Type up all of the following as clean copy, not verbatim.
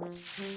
อ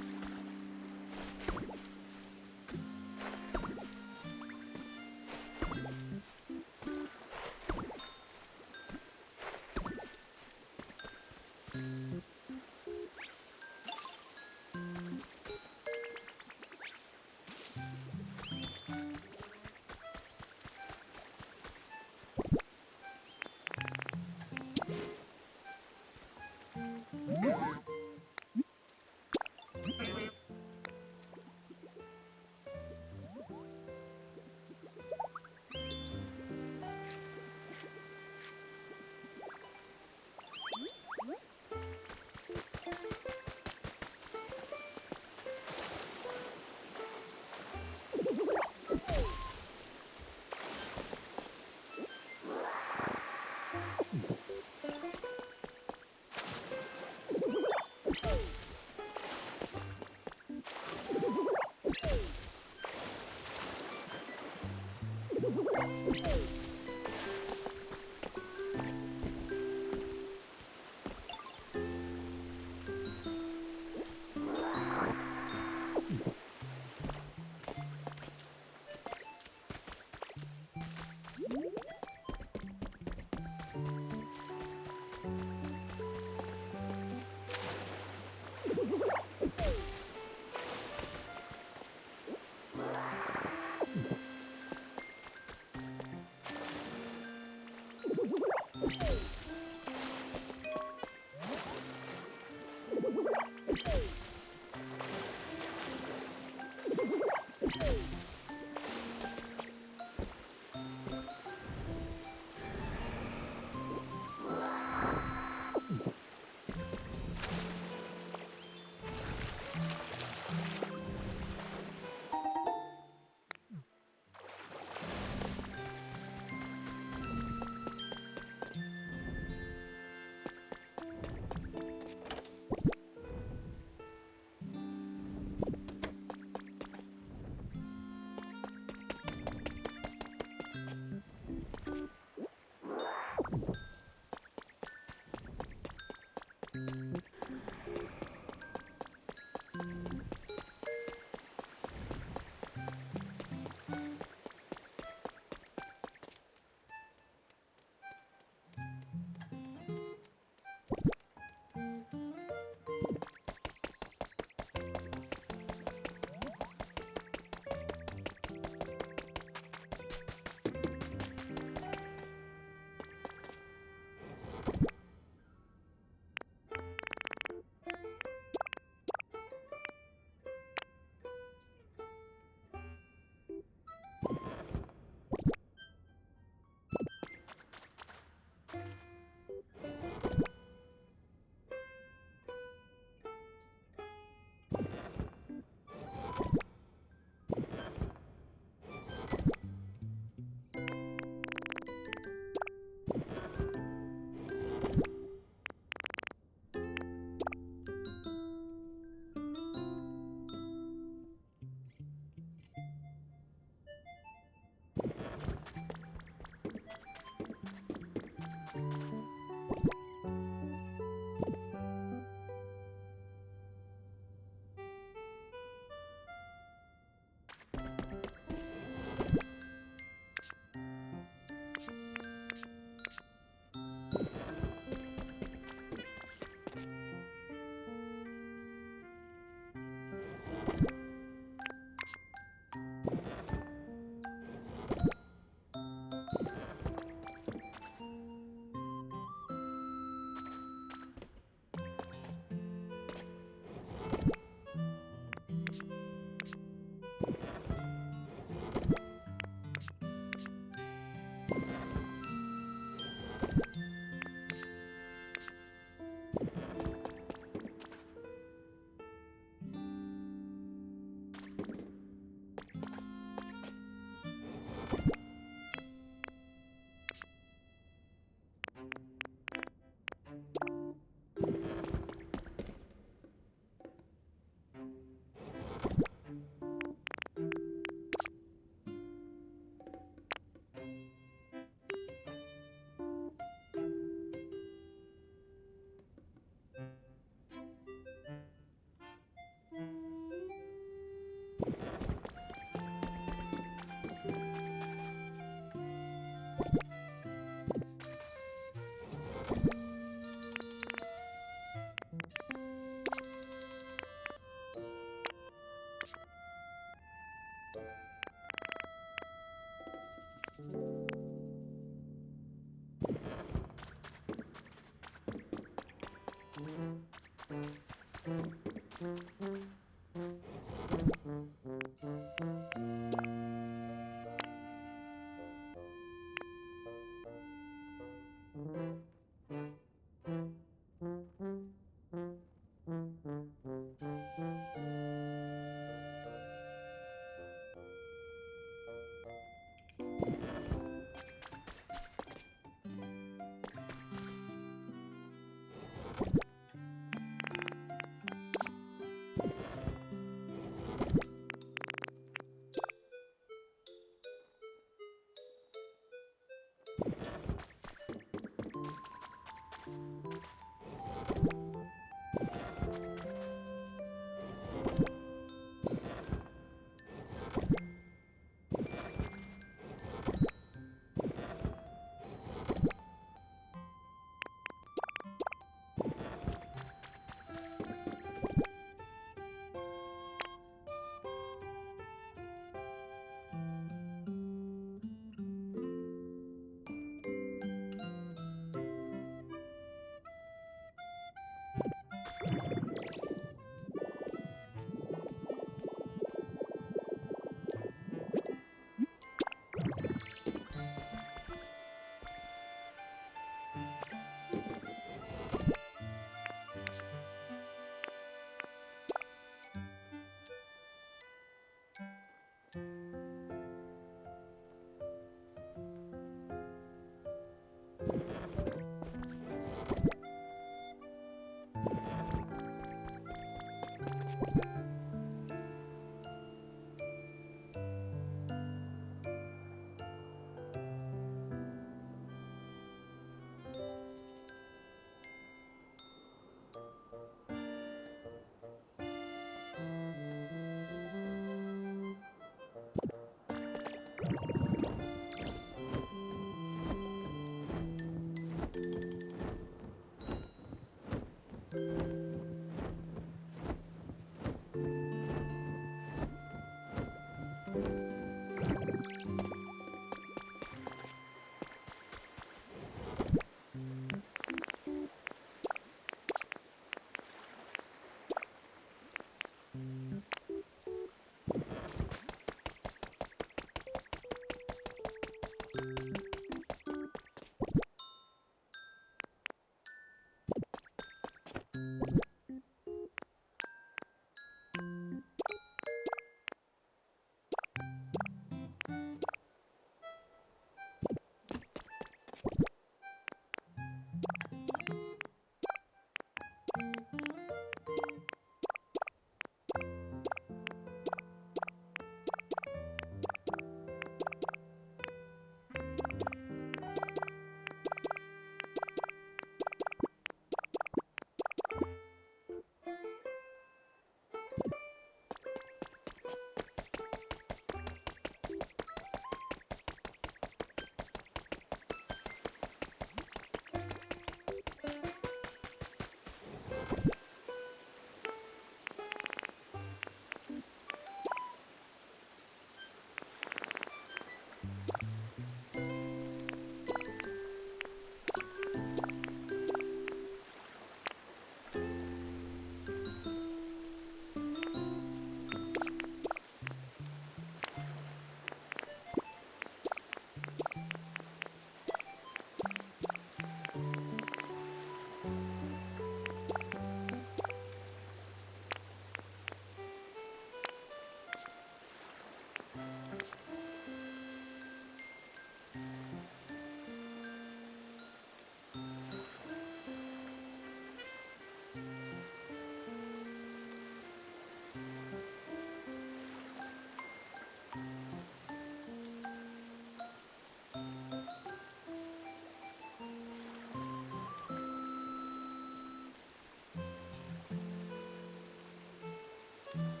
You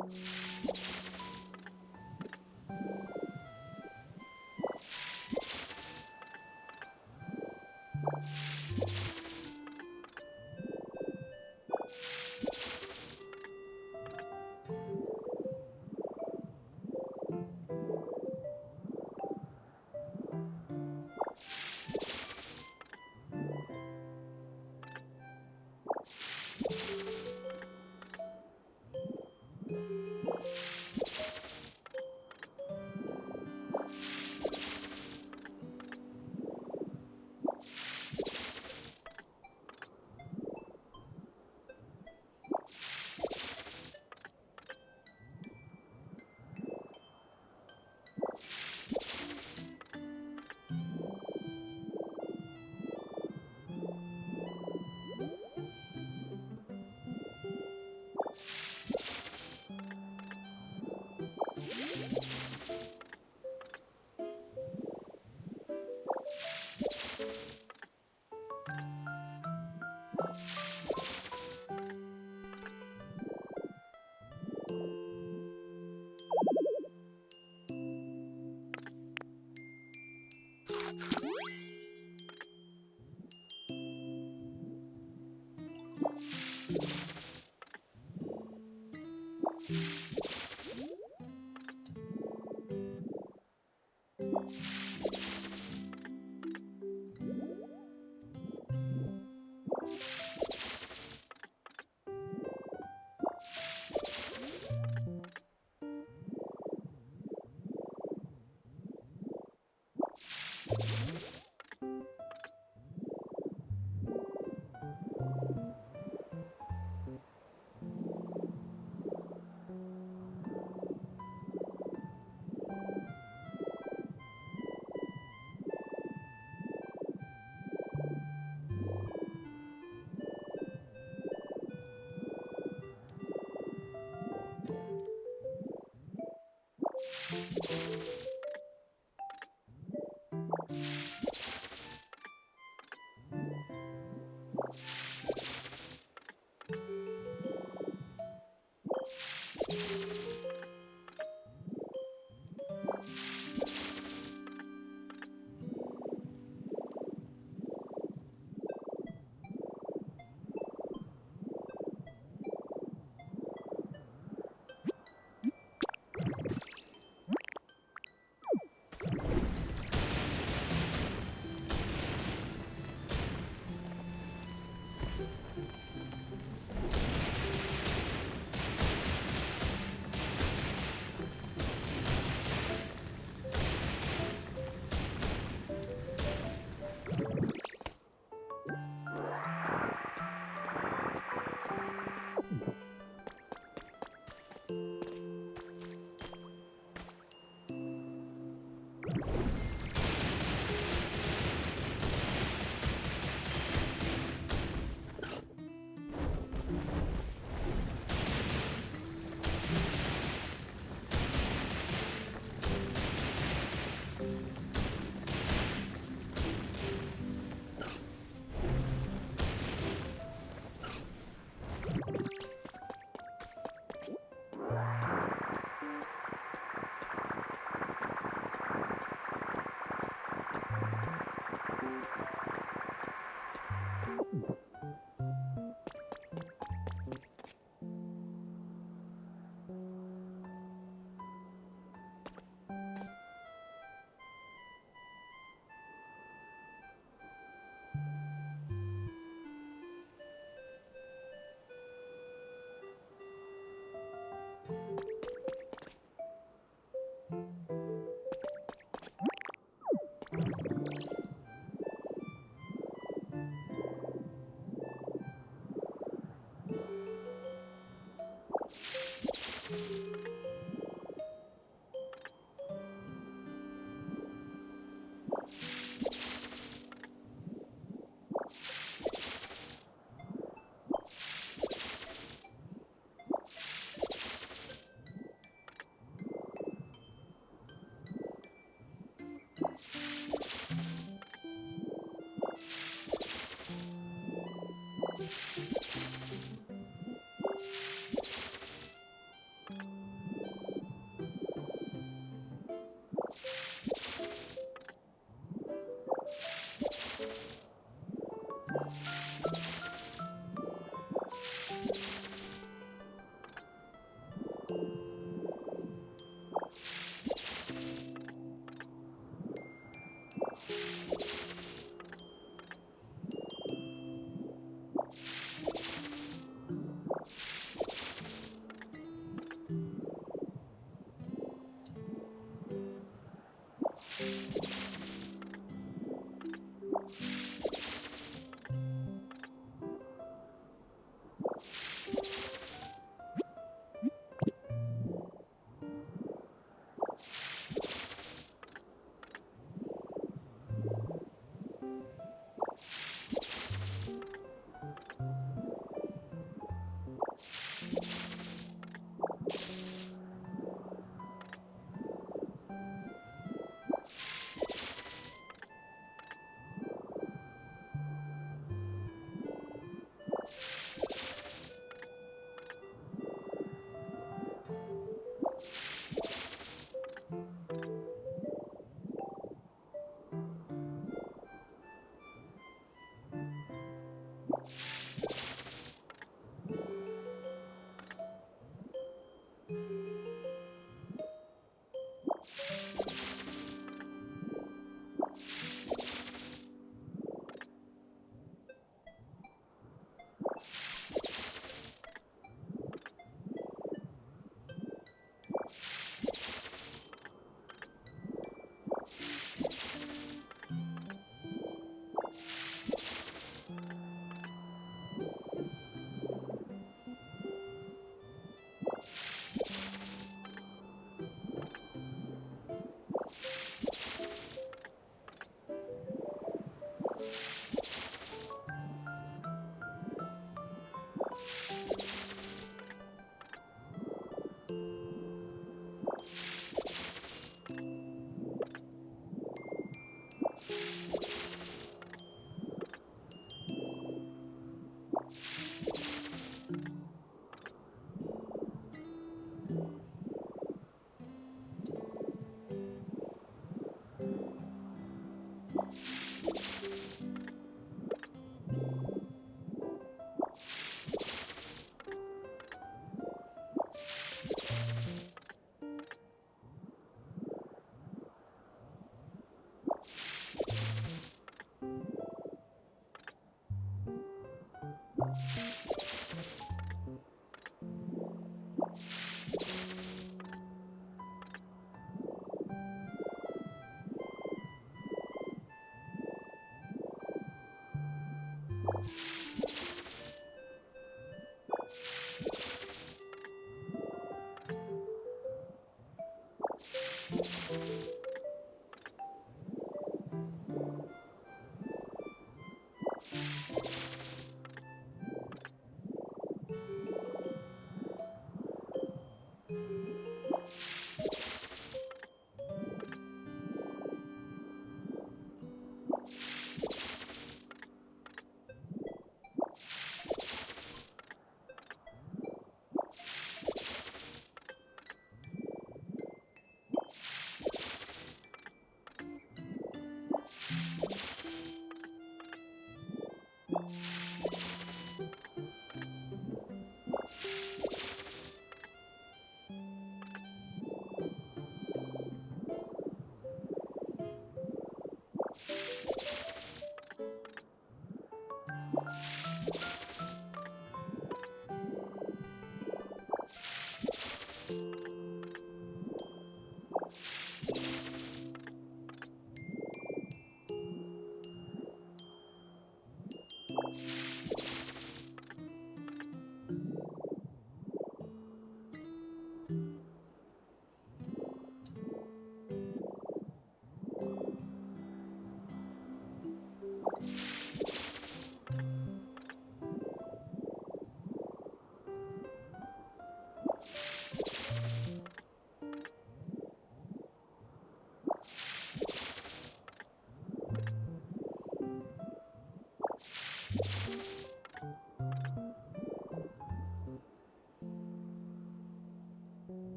you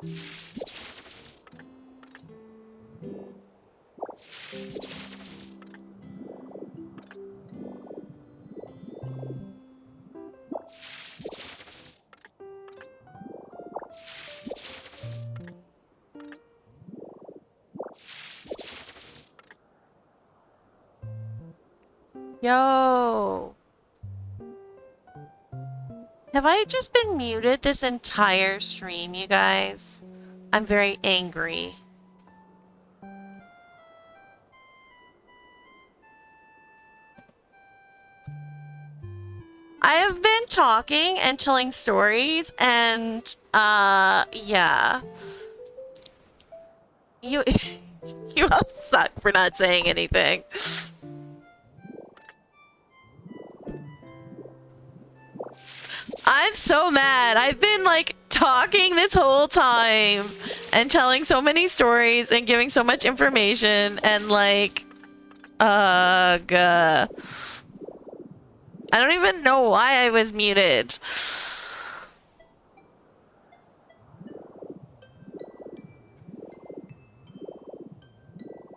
Yo. Have I just been muted this entire stream, you guys? I'm very angry. I have been talking and telling stories and, yeah. You, you all suck for not saying anything. I'm so mad. I've been like talking this whole time and telling so many stories and giving so much information and like, ugh. I don't even know why I was muted.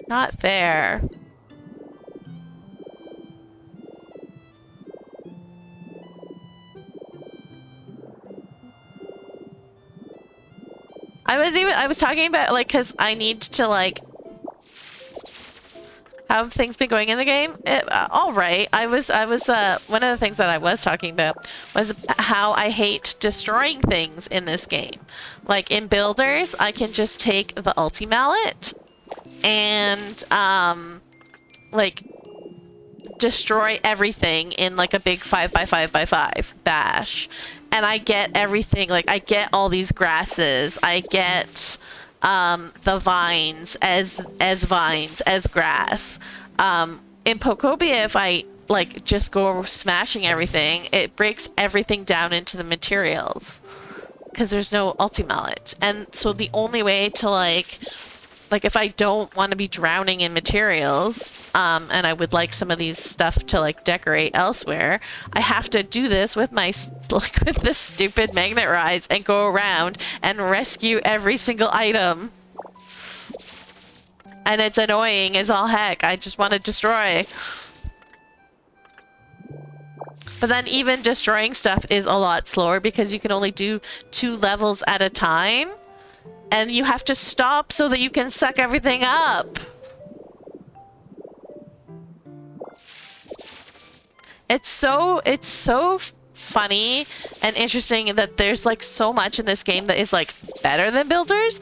Not fair. I was talking about like, cause I need to like, how have things been going in the game? All right. One of the things that I was talking about was how I hate destroying things in this game. Like in builders, I can just take the ulti mallet and, like destroy everything in like a big 5x5x5 bash. And I get everything, like I get all these grasses, I get the vines as vines, as grass. In Pokopia, if I like just go smashing everything, it breaks everything down into the materials because there's no ulti mallet. And so the only way to like if I don't want to be drowning in materials, and I would like some of these stuff to like decorate elsewhere, I have to do this with my with this stupid magnet rise and go around and rescue every single item. And it's annoying as all heck. I just want to destroy. But then even destroying stuff is a lot slower because you can only do 2 levels at a time. And you have to stop so that you can suck everything up. It's so funny and interesting that there's like so much in this game that is like better than builders.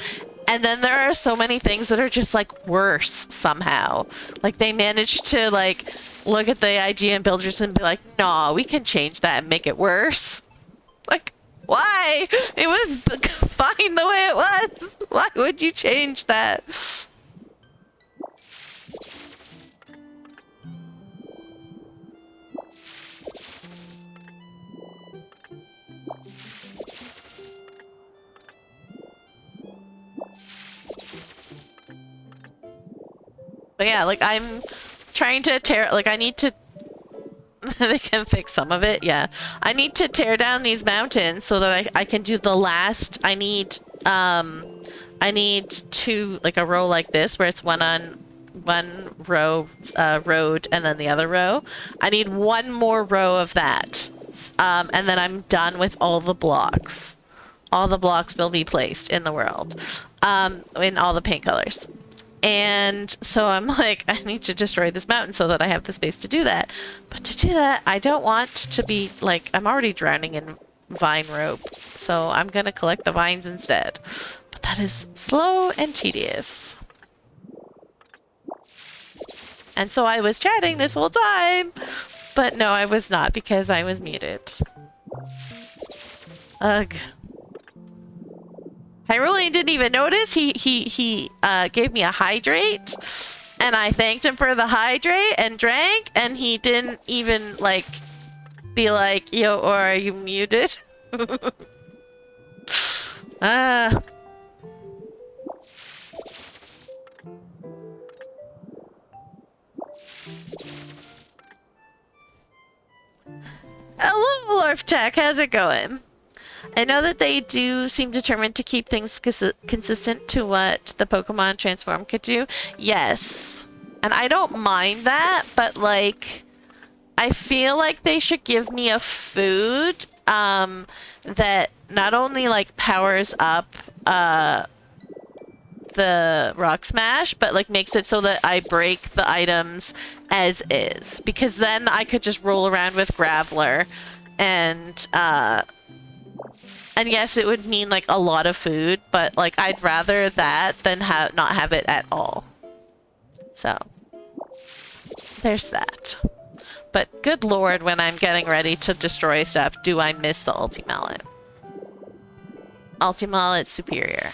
And then there are so many things that are just like worse somehow. Like they managed to like look at the idea in builders and be like, nah, we can change that and make it worse. Like, why? It was fine the way it was. Why would you change that? But yeah, like I'm trying to tear, like I need to they can fix some of it, yeah. I need to tear down these mountains so that I can do the last. I need 2, like a row like this where it's one row road and then the other row. I need 1 more row of that, and then I'm done with all the blocks. All the blocks will be placed in the world, in all the paint colors. And so I'm like, I need to destroy this mountain so that I have the space to do that. But to do that, I don't want to be like, I'm already drowning in vine rope. So I'm going to collect the vines instead. But that is slow and tedious. And so I was chatting this whole time. But no, I was not because I was muted. Ugh. Hyrulean didn't even notice. He gave me a hydrate, and I thanked him for the hydrate and drank, and he didn't even like be like, "Yo, or are you muted?" Hello, Lorf Tech. How's it going? I know that they do seem determined to keep things consistent to what the Pokemon Transform could do. Yes. And I don't mind that, but like, I feel like they should give me a food that not only like powers up the Rock Smash, but like makes it so that I break the items as is. Because then I could just roll around with Graveler and yes, it would mean like a lot of food, but like I'd rather that than not have it at all. So there's that. But good lord, when I'm getting ready to destroy stuff, do I miss the Ultimallet. Ultimallet's superior.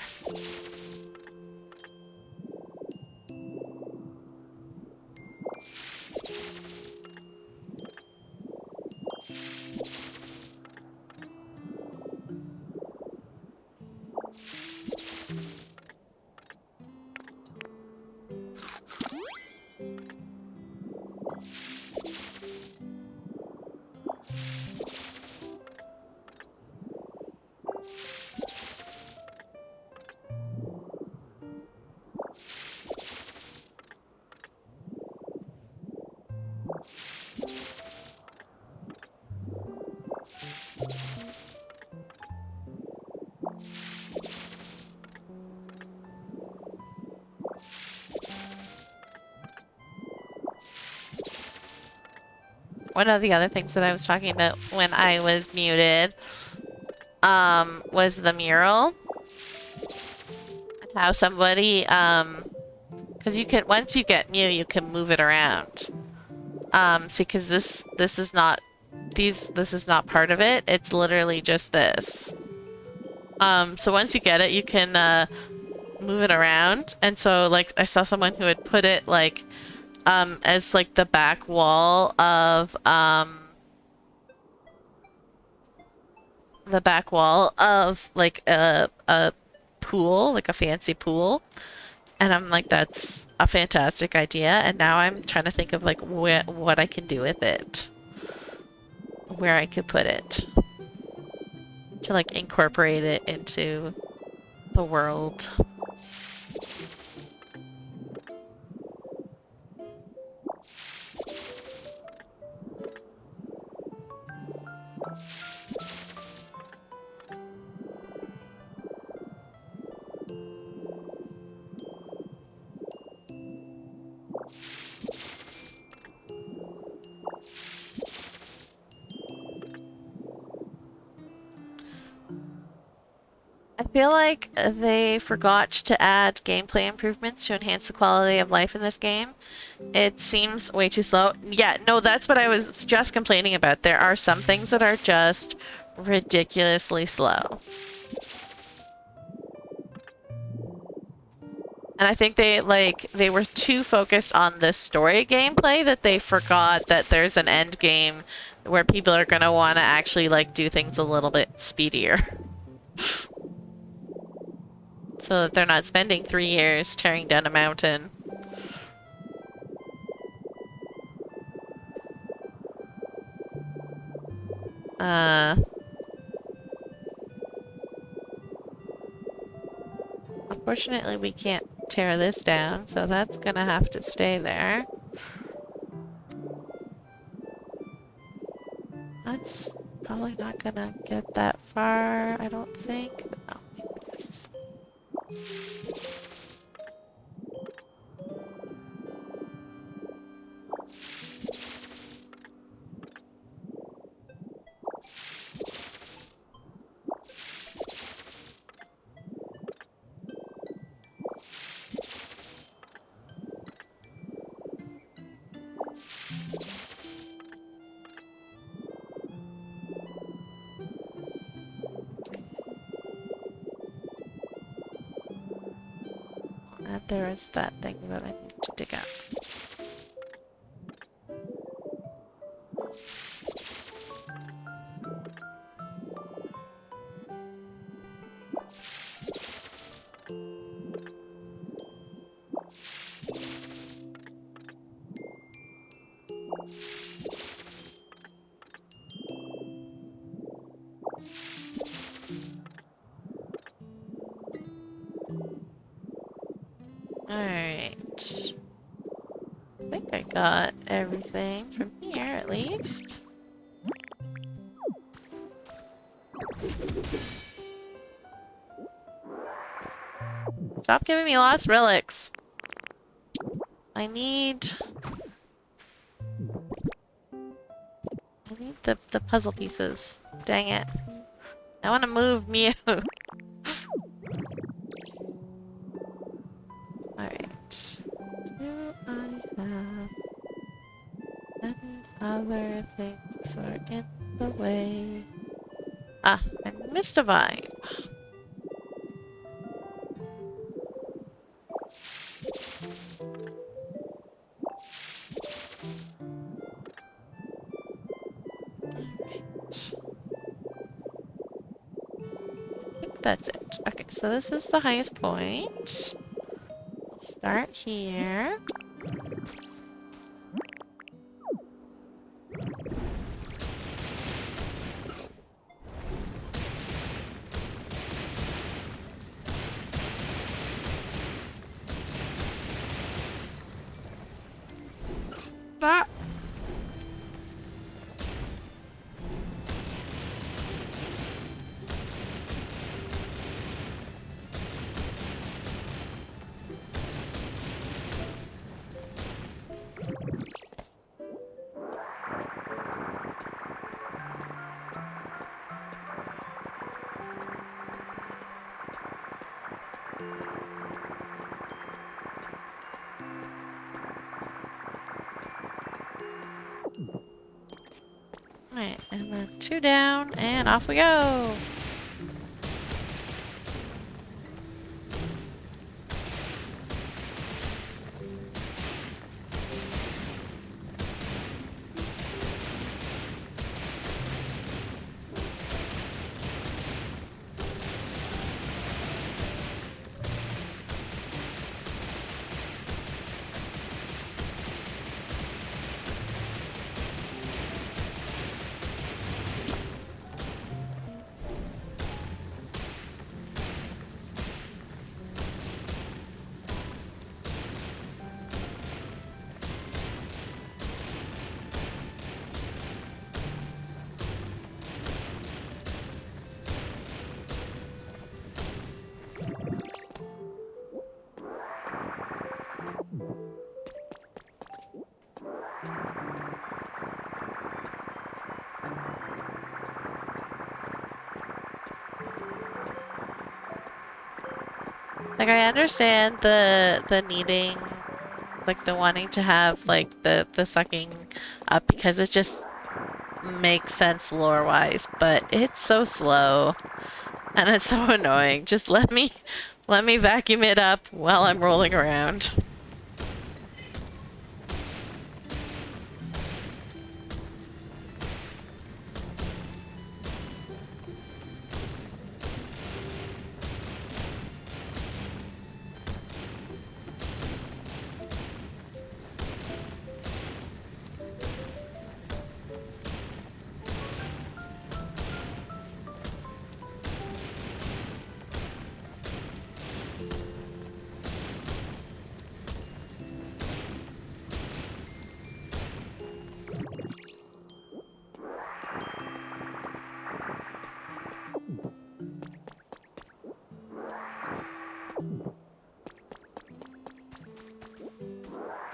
One of the other things that I was talking about when I was muted was the mural. And how somebody, because you can, once you get mute, you can move it around. See, because this is not, this is not part of it. It's literally just this. So once you get it, you can move it around. And so, like, I saw someone who had put it, like, as like the back wall of like a pool, like a fancy pool. And I'm like, that's a fantastic idea. And now I'm trying to think of like what I can do with it, where I could put it to like incorporate it into the world. I feel like they forgot to add gameplay improvements to enhance the quality of life in this game. It seems way too slow. Yeah, no, that's what I was just complaining about. There are some things that are just ridiculously slow. And I think they were too focused on the story gameplay that they forgot that there's an end game where people are going to want to actually like do things a little bit speedier. So that they're not spending 3 years tearing down a mountain. Unfortunately, we can't tear this down, so that's gonna have to stay there. That's probably not gonna get that far, I don't think. Oh, yes. And there is that thing that I need to dig up. Alright. I think I got everything from here, at least. Stop giving me lost relics. I need the puzzle pieces. Dang it. I want to move Mew. Alright. Do I have any other things are in the way? Ah, I missed a vine. I think that's it. Okay, so this is the highest point. Start here. Ah. Alright, and then 2 down, and off we go! Like, I understand the needing, like, the wanting to have, like, the sucking up because it just makes sense lore-wise, but it's so slow and it's so annoying. Just let me vacuum it up while I'm rolling around.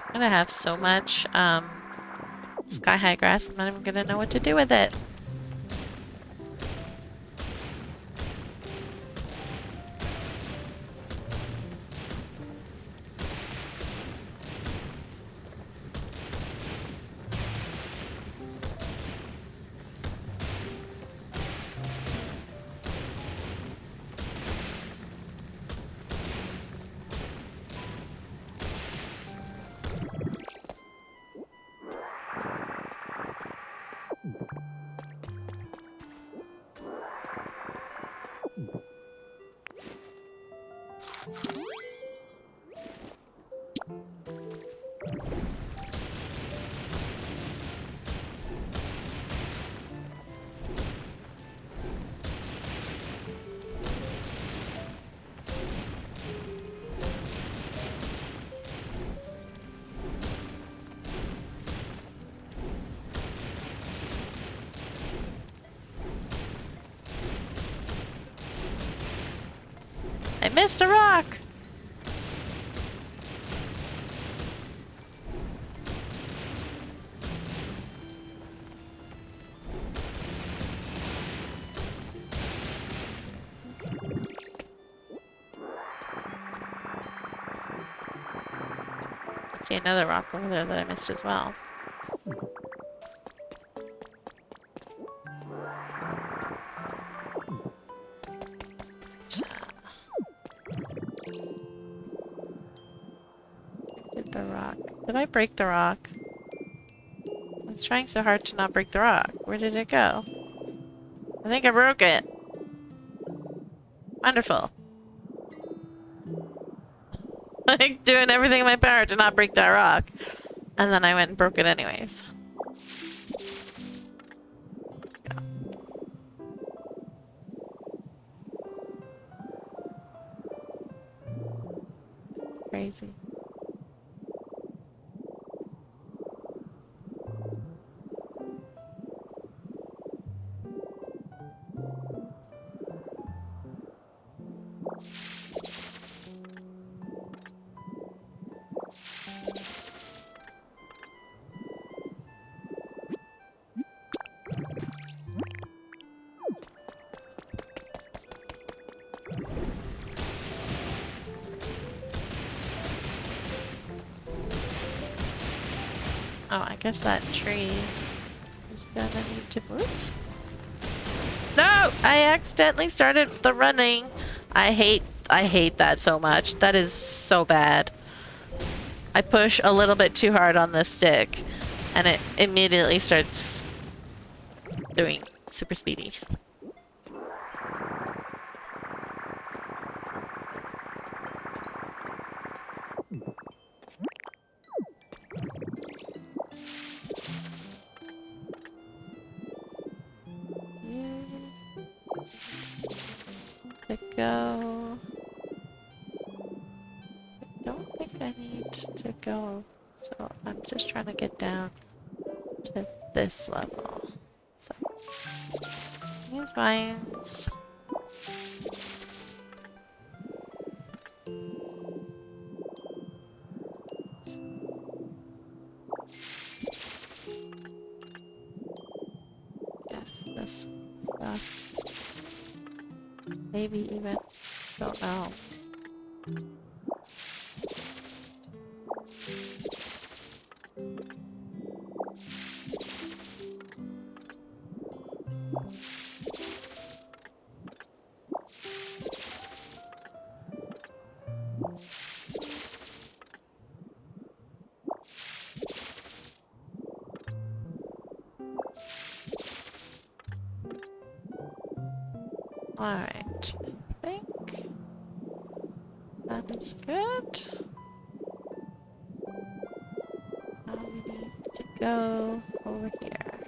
I'm gonna have so much sky-high grass, I'm not even gonna know what to do with it. I missed a rock! I see another rock over there that I missed as well. Did the rock? Did I break the rock? I was trying so hard to not break the rock. Where did it go? I think I broke it. Wonderful. Like doing everything in my power to not break that rock. And then I went and broke it anyways. Yeah. Crazy. Oh, I guess that tree is gonna need to... Oops. No! I accidentally started the running. I hate that so much. That is so bad. I push a little bit too hard on this stick, and it immediately starts doing super speedy. To go. I don't think I need to go, so I'm just trying to get down to this level. So, these vines. Yes, this stuff. Maybe even, don't know. Alright, I think that is good. Now we need to go over here.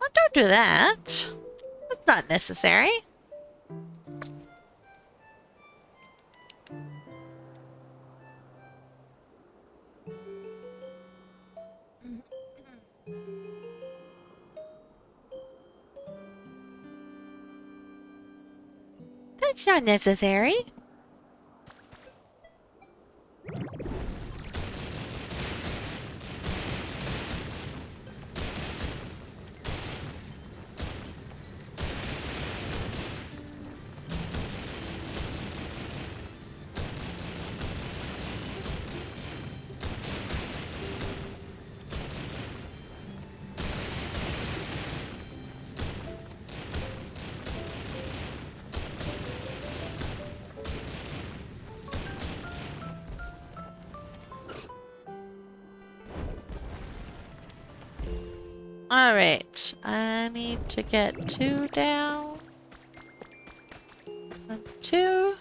Oh, don't do that. That's not necessary. That's not necessary. Alright, I need to get 2 down. 1, 2.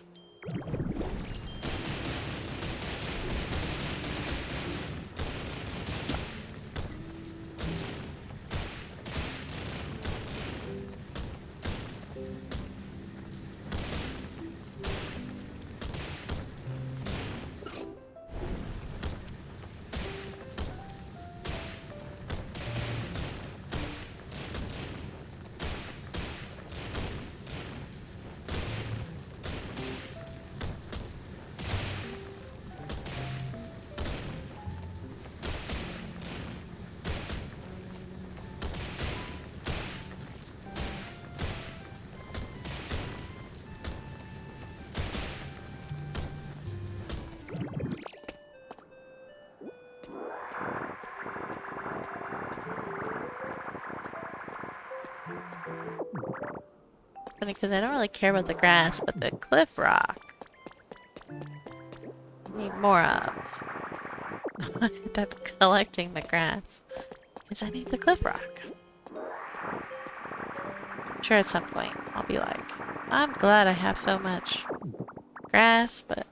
funny because I don't really care about the grass, but the cliff rock I need more of. I end up collecting the grass because I need the cliff rock. I'm sure at some point I'll be like, I'm glad I have so much grass, but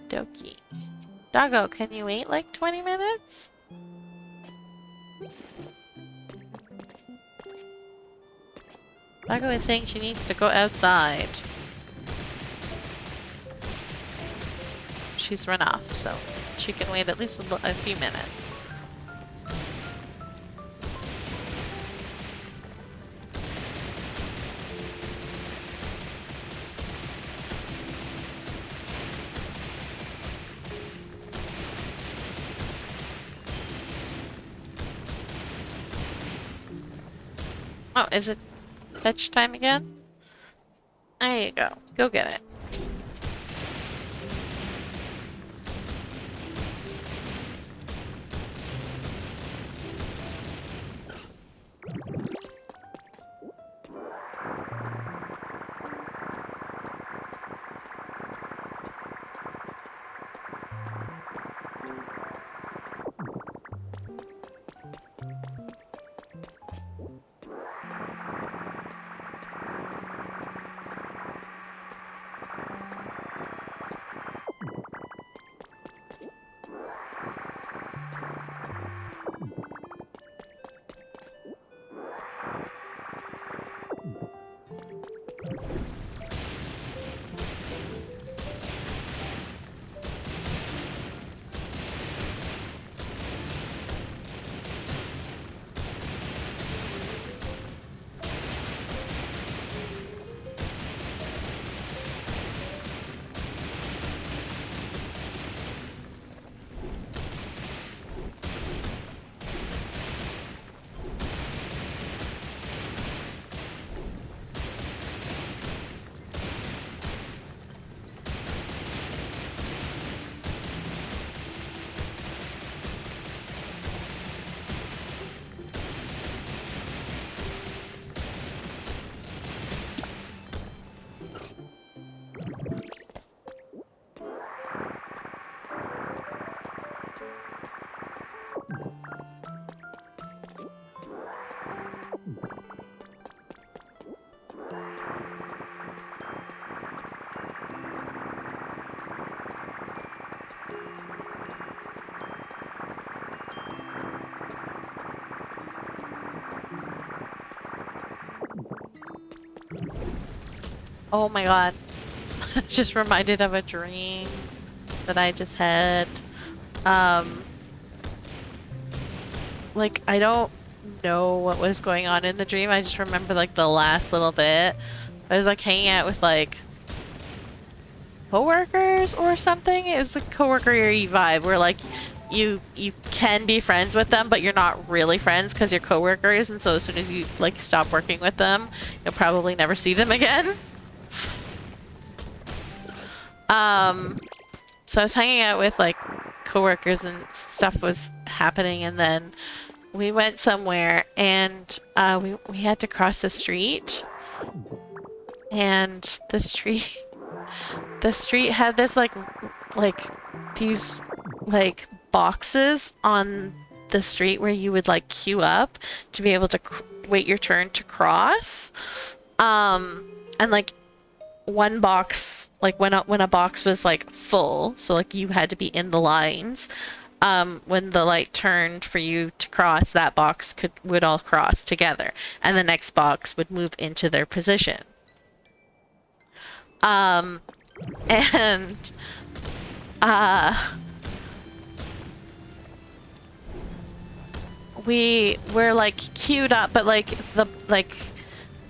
okie Doggo, can you wait like 20 minutes? Doggo is saying she needs to go outside. She's run off, so she can wait at least a few minutes. Oh, is it fetch time again? There you go. Go get it. Oh my god. Just reminded of a dream that I just had. Like, I don't know what was going on in the dream. I just remember, like, the last little bit. I was, like, hanging out with, like, coworkers or something. It was the coworker-y vibe where, like, you can be friends with them, but you're not really friends because you're coworkers, and so as soon as you, like, stop working with them, you'll probably never see them again. So I was hanging out with, like, coworkers and stuff was happening, and then we went somewhere, and we had to cross the street, and the street had this like these like boxes on the street where you would like queue up to be able to wait your turn to cross, and like one box, like when a box was like full, so like you had to be in the lines, when the light turned for you to cross, that box would all cross together, and the next box would move into their position. And we were like queued up, but like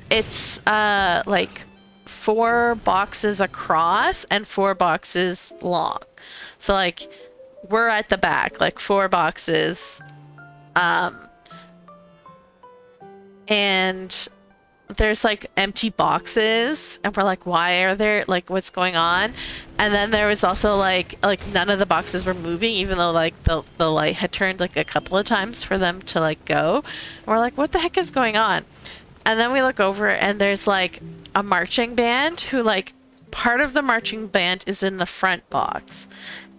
it's like 4 boxes across and 4 boxes long. So like we're at the back, like 4 boxes, and there's like empty boxes, and we're like, why are there, like, what's going on? And then there was also like none of the boxes were moving, even though like the light had turned like a couple of times for them to like go. And we're like, what the heck is going on? And then we look over and there's like a marching band who like part of the marching band is in the front box.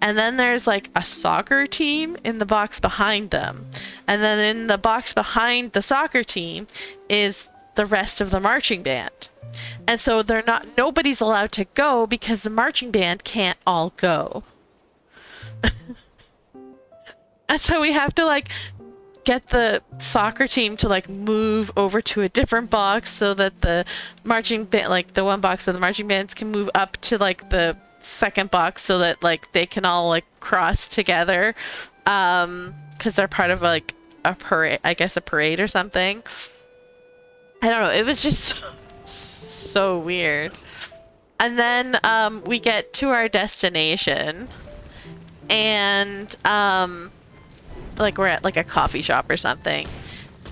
And then there's like a soccer team in the box behind them. And then in the box behind the soccer team is the rest of the marching band. And so nobody's allowed to go because the marching band can't all go. And so we have to like get the soccer team to like move over to a different box so that the marching band, like the one box of the marching bands, can move up to like the second box so that like they can all like cross together, because they're part of like a parade, I guess a parade or something. I don't know, it was just so weird. And then we get to our destination, and like we're at like a coffee shop or something,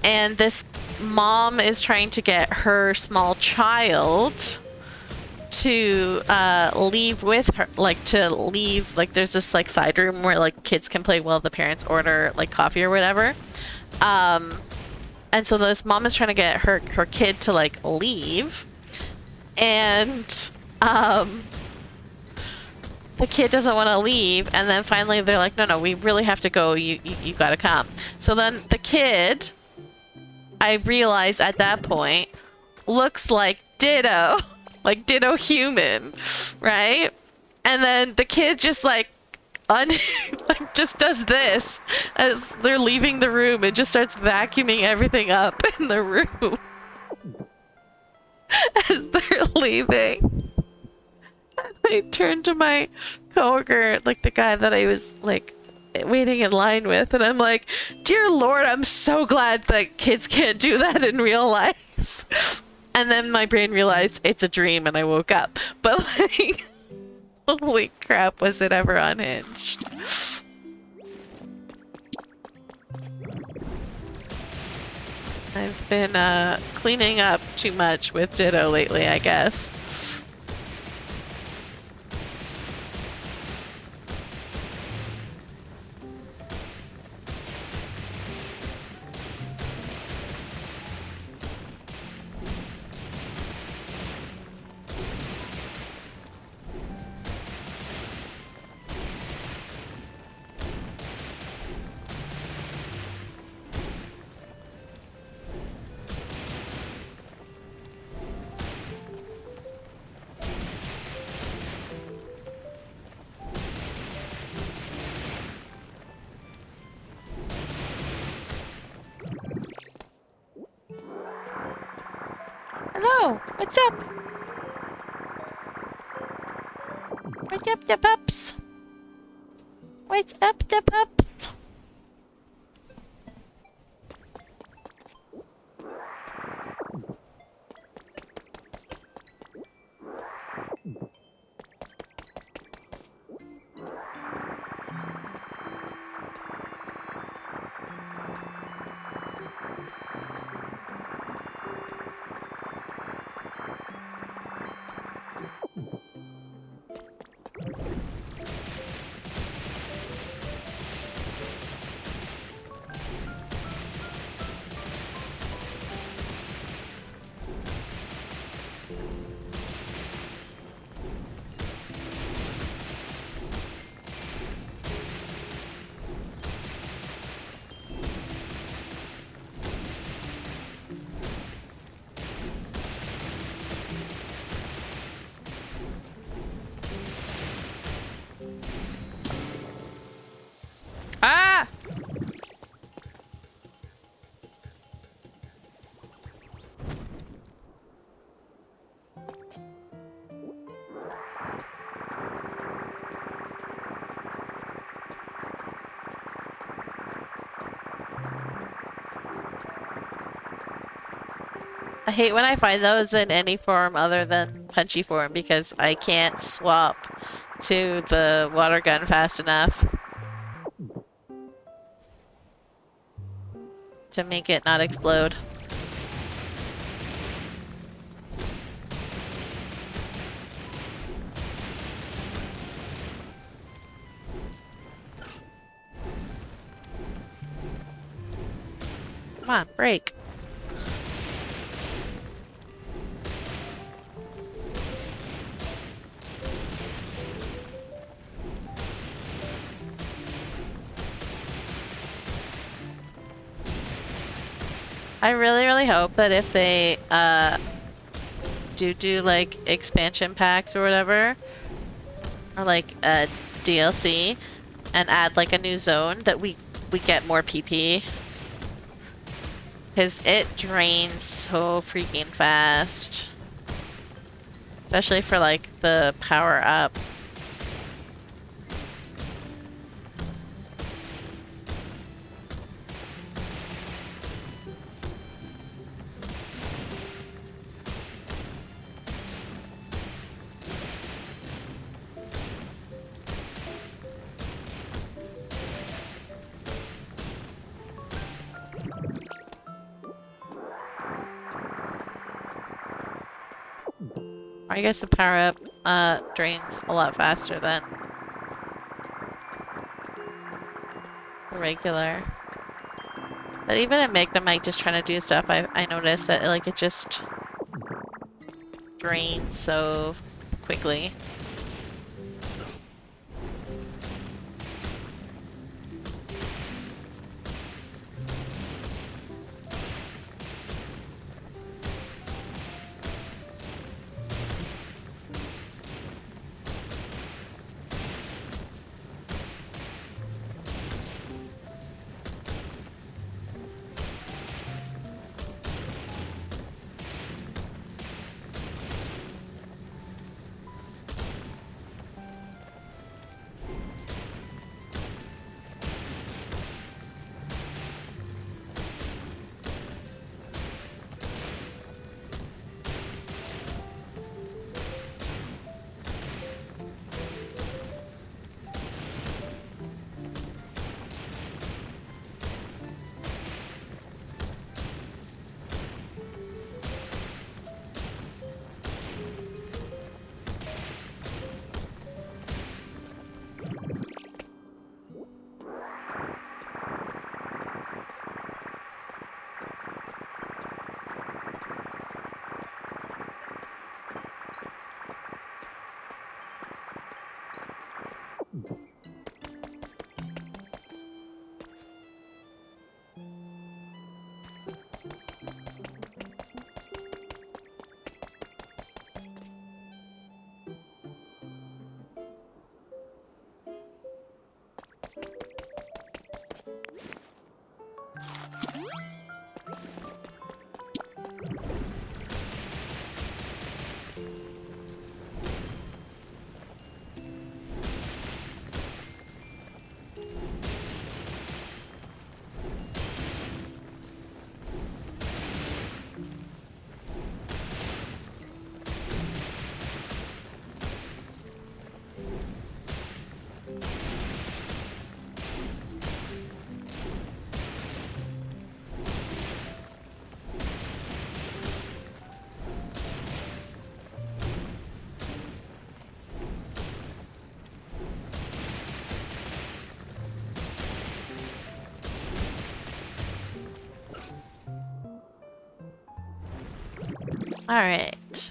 and this mom is trying to get her small child to leave with her, like to leave, like there's this like side room where like kids can play while the parents order like coffee or whatever. And so this mom is trying to get her kid to like leave, and the kid doesn't want to leave, and then finally they're like, no, we really have to go, you gotta come. So then the kid, I realize at that point, looks like Ditto, like Ditto human, right? And then the kid just like like just does this as they're leaving the room and just starts vacuuming everything up in the room as they're leaving. And I turned to my coworker, like the guy that I was like waiting in line with, and I'm like, dear Lord, I'm so glad that kids can't do that in real life. And then my brain realized it's a dream and I woke up. But like, holy crap, was it ever unhinged. I've been cleaning up too much with Ditto lately, I guess. Hello, what's up? What's up, the pups? What's up, the pups? Ah! I hate when I find those in any form other than punchy form because I can't swap to the water gun fast enough to make it not explode. Come on, break. I really, really hope that if they do like expansion packs or whatever, or like a DLC, and add like a new zone, that we get more PP. Because it drains so freaking fast. Especially for like the power up. I guess the power up drains a lot faster than the regular. But even in Magnum, like just trying to do stuff, I noticed that like it just drains so quickly. Alright.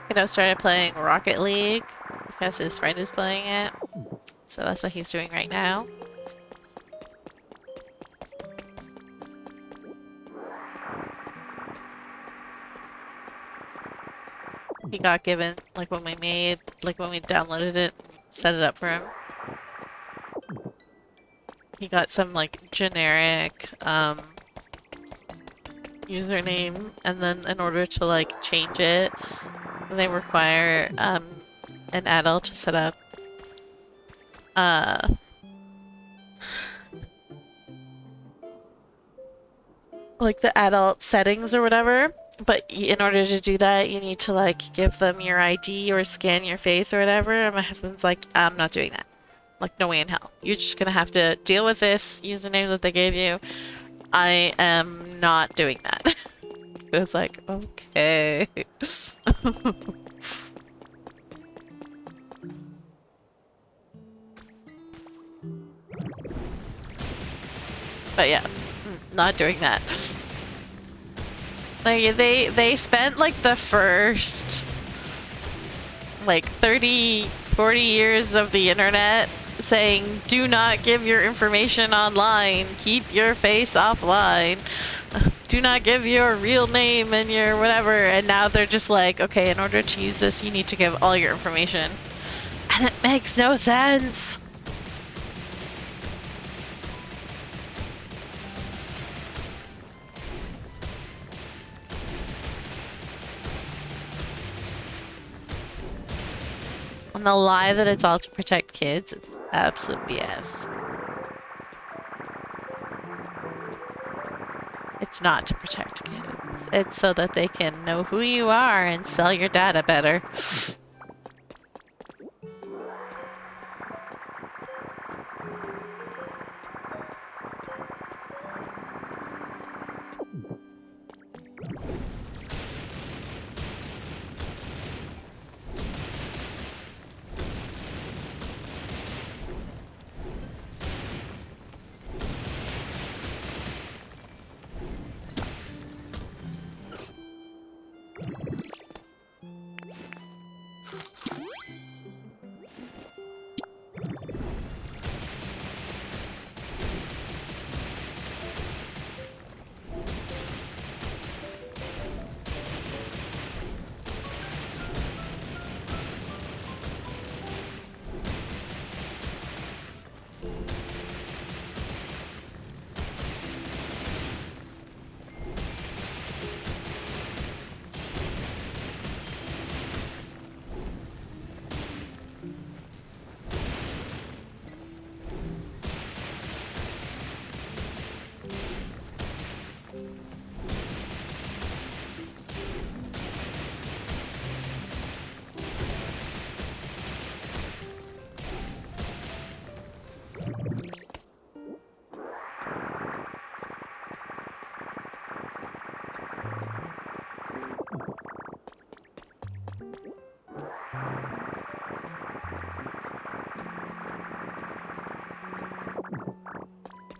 Kiddo started playing Rocket League because his friend is playing it. So that's what he's doing right now. He got given, like when we downloaded it, set it up for him. He got some like generic username, and then in order to like change it, they require an adult to set up like the adult settings or whatever. But in order to do that, you need to like give them your ID or scan your face or whatever. And my husband's like, I'm not doing that. Like, no way in hell. You're just gonna have to deal with this username that they gave you. I am not doing that. It was like, okay. But yeah, not doing that. Like they spent like the first like 30, 40 years of the internet saying do not give your information online, keep your face offline, do not give your real name and your whatever, and now they're just like, okay, in order to use this you need to give all your information. And it makes no sense. And the lie that it's all to protect kids is absolute BS. It's not to protect kids. It's so that they can know who you are and sell your data better.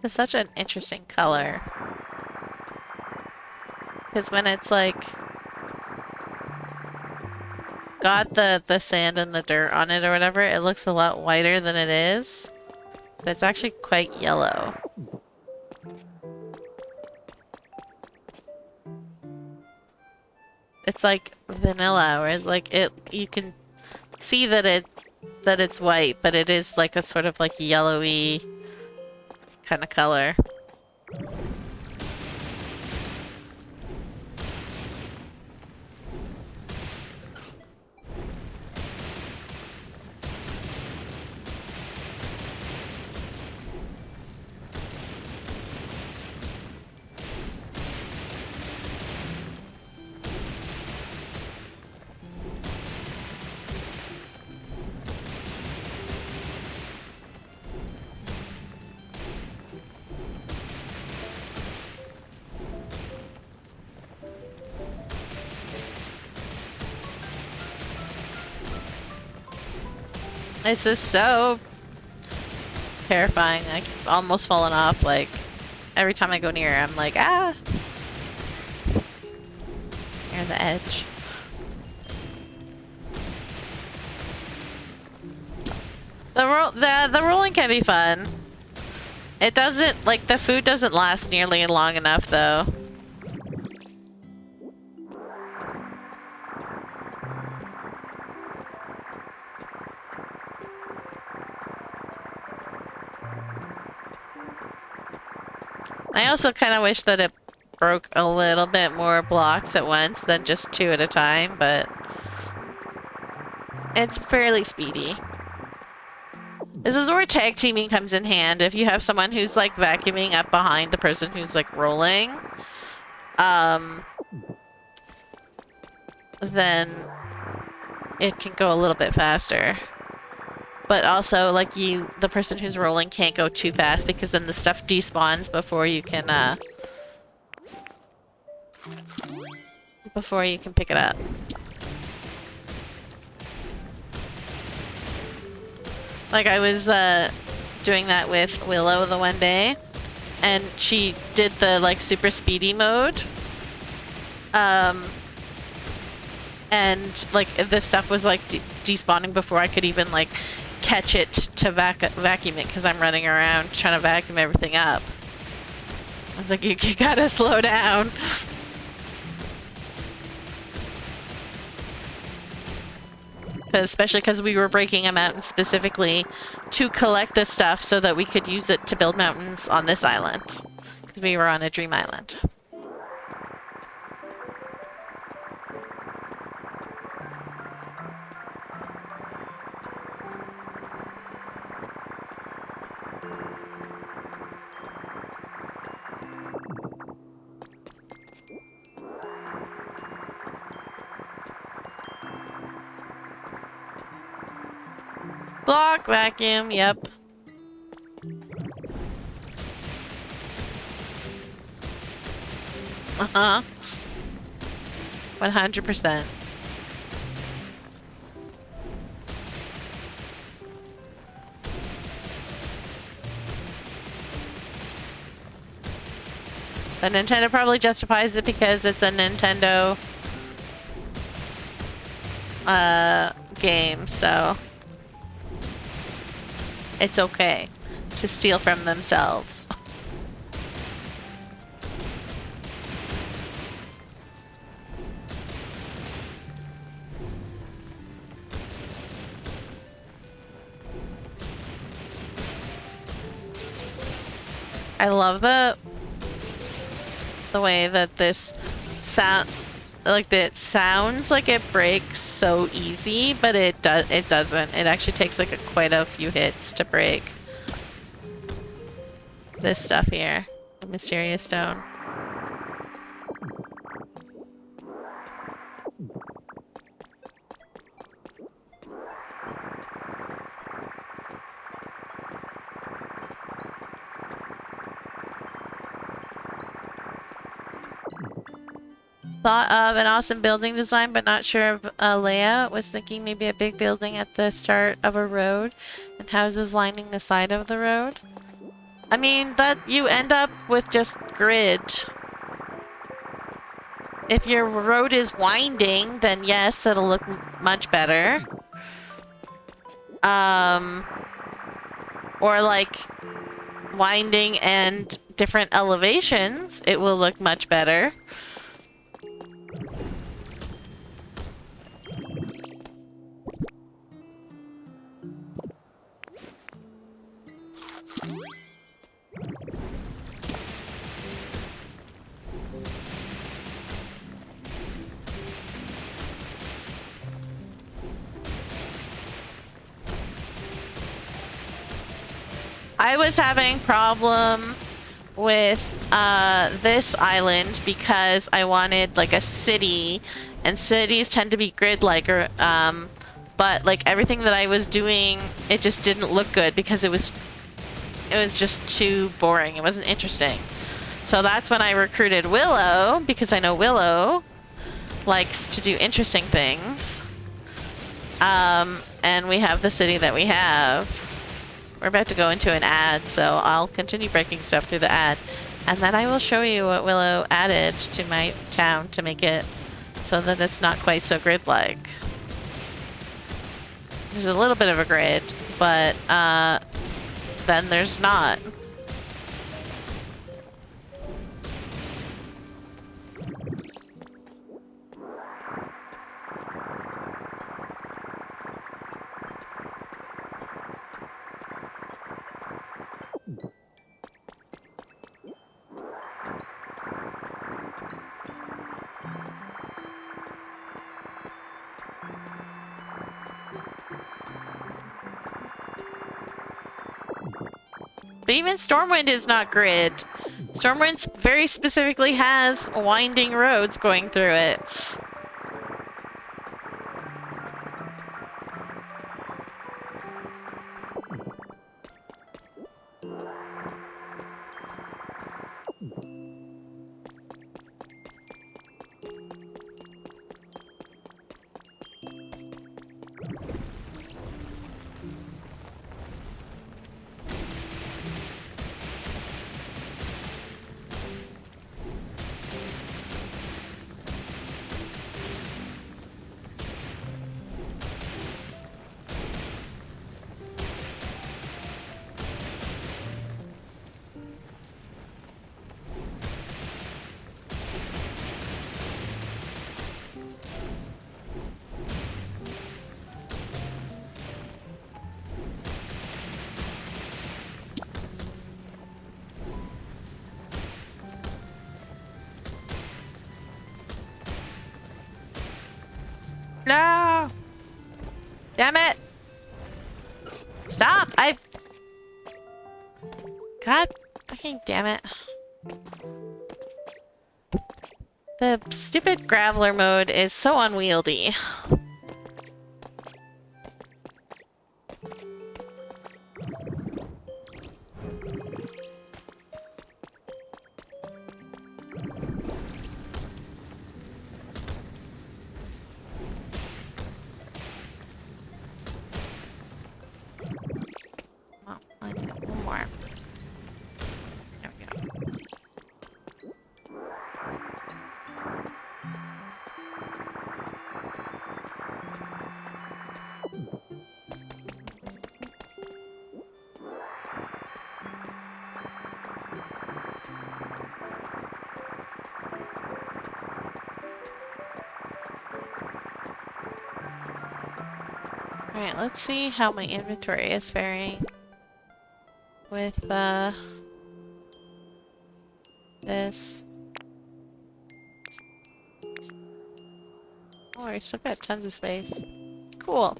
It's such an interesting color. Because when it's like got the sand and the dirt on it or whatever, it looks a lot whiter than it is. But it's actually quite yellow. It's like vanilla, where like you can see that it's white, but it is like a sort of like yellowy kind of color. This is so terrifying. I've almost fallen off. Like, every time I go near, I'm like, ah! Near the edge. The rolling can be fun. It doesn't, like, the food doesn't last nearly long enough, though. I also kind of wish that it broke a little bit more blocks at once than just 2 at a time, but it's fairly speedy. This is where tag teaming comes in hand. If you have someone who's like vacuuming up behind the person who's like rolling, then it can go a little bit faster. But also, like, the person who's rolling can't go too fast because then the stuff despawns before you can pick it up. Like, I was doing that with Willow the one day, and she did the, like, super speedy mode. And, like, this stuff was, like, despawning before I could even, like, catch it to vacuum it, because I'm running around trying to vacuum everything up. I was like, you gotta slow down. Especially because we were breaking a mountain specifically to collect this stuff so that we could use it to build mountains on this island. Because we were on a dream island. Block, vacuum, yep. Uh-huh. 100%. But Nintendo probably justifies it because it's a Nintendo game, so it's okay to steal from themselves. I love the way that this sound, like, it sounds like it breaks so easy, but it doesn't. It actually takes like quite a few hits to break this stuff here, the mysterious stone. Thought of an awesome building design, but not sure of a layout. Was thinking maybe a big building at the start of a road and houses lining the side of the road. I mean, that you end up with just grid. If your road is winding, then yes, it'll look much better. Or like winding and different elevations, it will look much better. I was having problem with this island because I wanted like a city, and cities tend to be grid-like, or but like everything that I was doing, it just didn't look good because it was just too boring. It wasn't interesting. So that's when I recruited Willow, because I know Willow likes to do interesting things. And we have the city that we have. We're about to go into an ad, so I'll continue breaking stuff through the ad. And then I will show you what Willow added to my town to make it so that it's not quite so grid-like. There's a little bit of a grid, but then there's not. But even Stormwind is not grid. Stormwind very specifically has winding roads going through it. Damn it! Stop! God fucking damn it. The stupid graveler mode is so unwieldy. Oh, I need one more. There we go. Alright, let's see how my inventory is faring with this. Oh, I still got tons of space. Cool.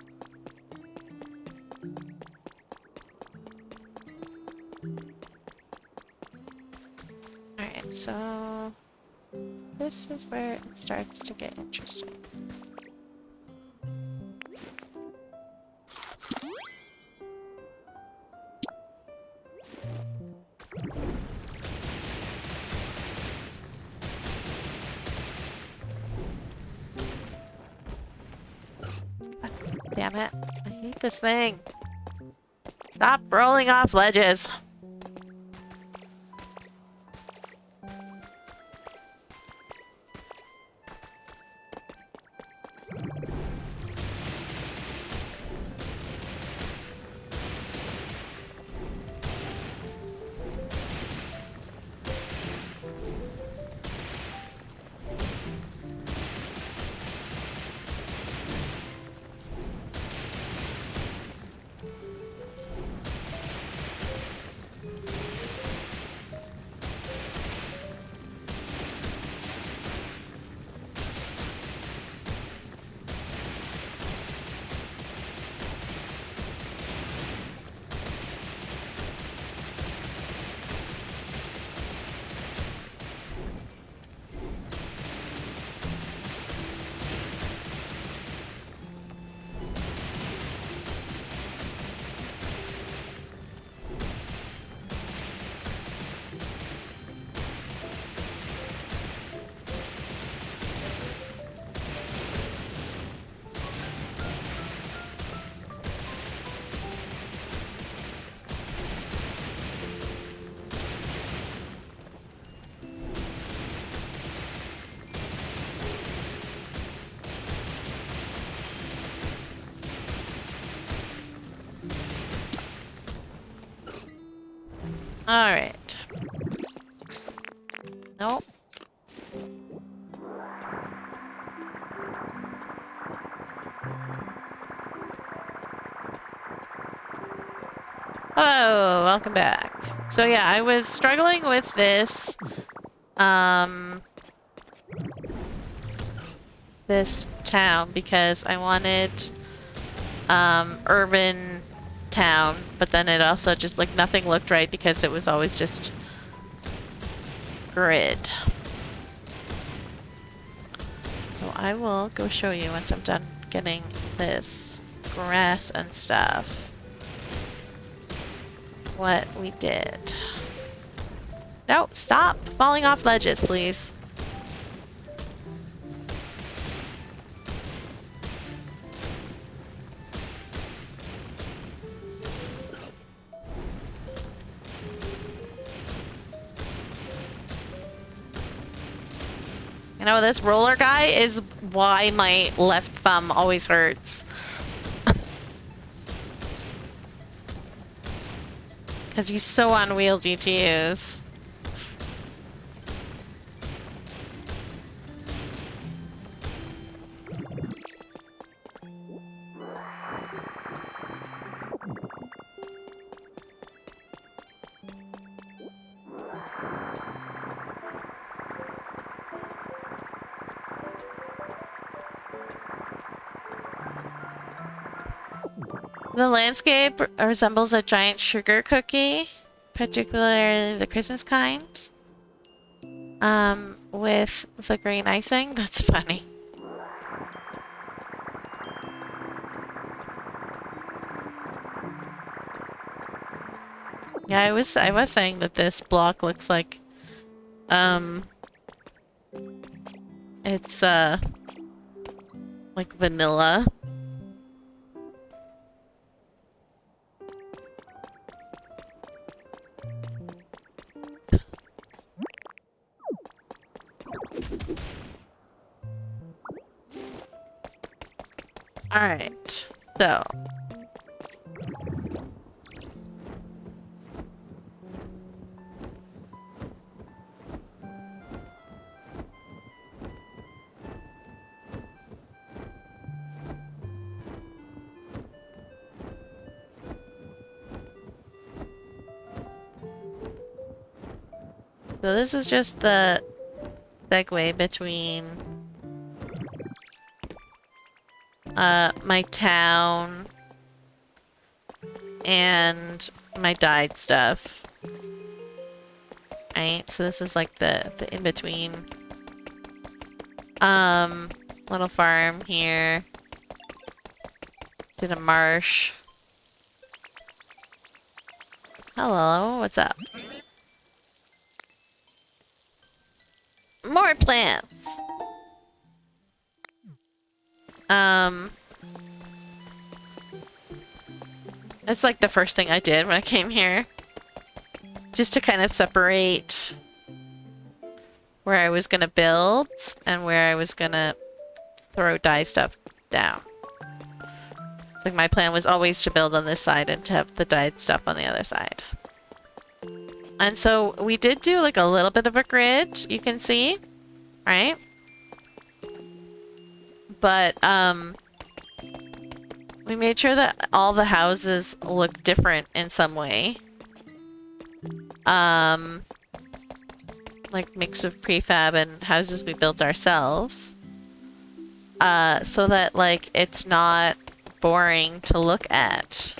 Alright, so this is where it starts to get interesting. Damn it. I hate this thing. Stop rolling off ledges. Alright. Nope. Hello, welcome back. So yeah, I was struggling with this, this town because I wanted, urban town, but then it also just, like, nothing looked right because it was always just grid. So I will go show you once I'm done getting this grass and stuff what we did. No, stop falling off ledges, please. You know, this roller guy is why my left thumb always hurts. Because he's so unwieldy to use. The landscape resembles a giant sugar cookie, particularly the Christmas kind. With the green icing. That's funny. Yeah, I was saying that this block looks like it's like vanilla. All right. So, this is just the segue between my town and my dyed stuff. Right? So this is like the in-between. Little farm here. To the marsh. Hello, what's up? More plants! It's like the first thing I did when I came here. Just to kind of separate where I was gonna build and where I was gonna throw dye stuff down. It's like my plan was always to build on this side and to have the dyed stuff on the other side. And so we did do like a little bit of a grid, you can see, right? But we made sure that all the houses look different in some way. Like mix of prefab and houses we built ourselves. So that like it's not boring to look at.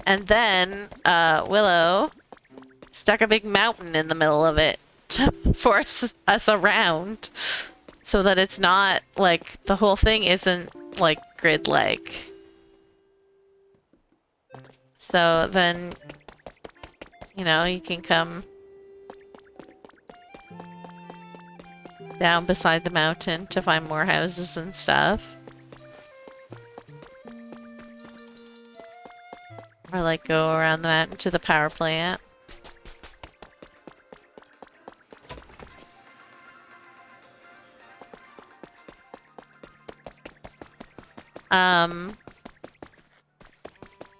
And then Willow stuck a big mountain in the middle of it to force us around so that it's not like the whole thing isn't like grid-like. So then, you know, you can come down beside the mountain to find more houses and stuff. Or like go around the mountain to the power plant.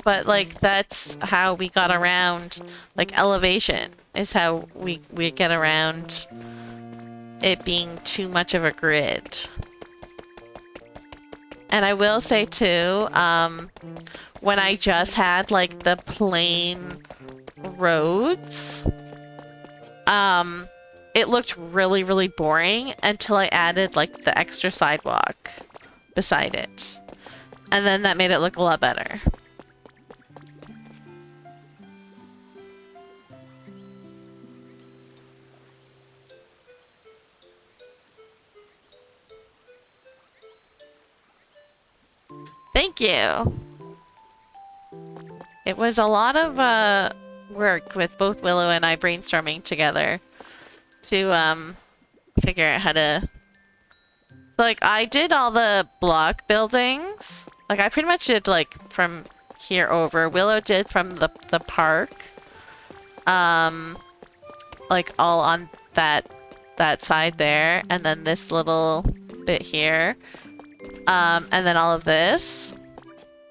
But like that's how we got around, like elevation is how we get around it being too much of a grid. And I will say too, when I just had like the plain roads, it looked really, really boring until I added like the extra sidewalk beside it. And then that made it look a lot better. Thank you. It was a lot of work with both Willow and I brainstorming together to figure out how to... Like, I did all the block buildings. Like, I pretty much did, like, from here over. Willow did from the park. Like, all on that side there. And then this little bit here. And then all of this.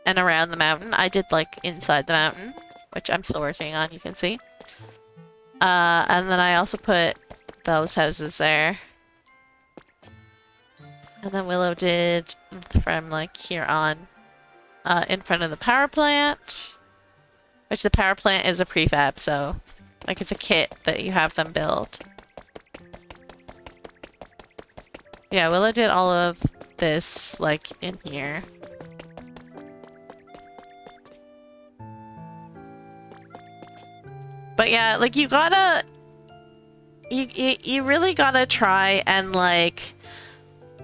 And around the mountain. I did, like, inside the mountain. Which I'm still working on, you can see. And then I also put those houses there. And then Willow did from, like, here on. In front of the power plant. Which the power plant is a prefab, so... Like, it's a kit that you have them build. Yeah, Willow did all of this, like, in here. But yeah, like you gotta, you really gotta try and like,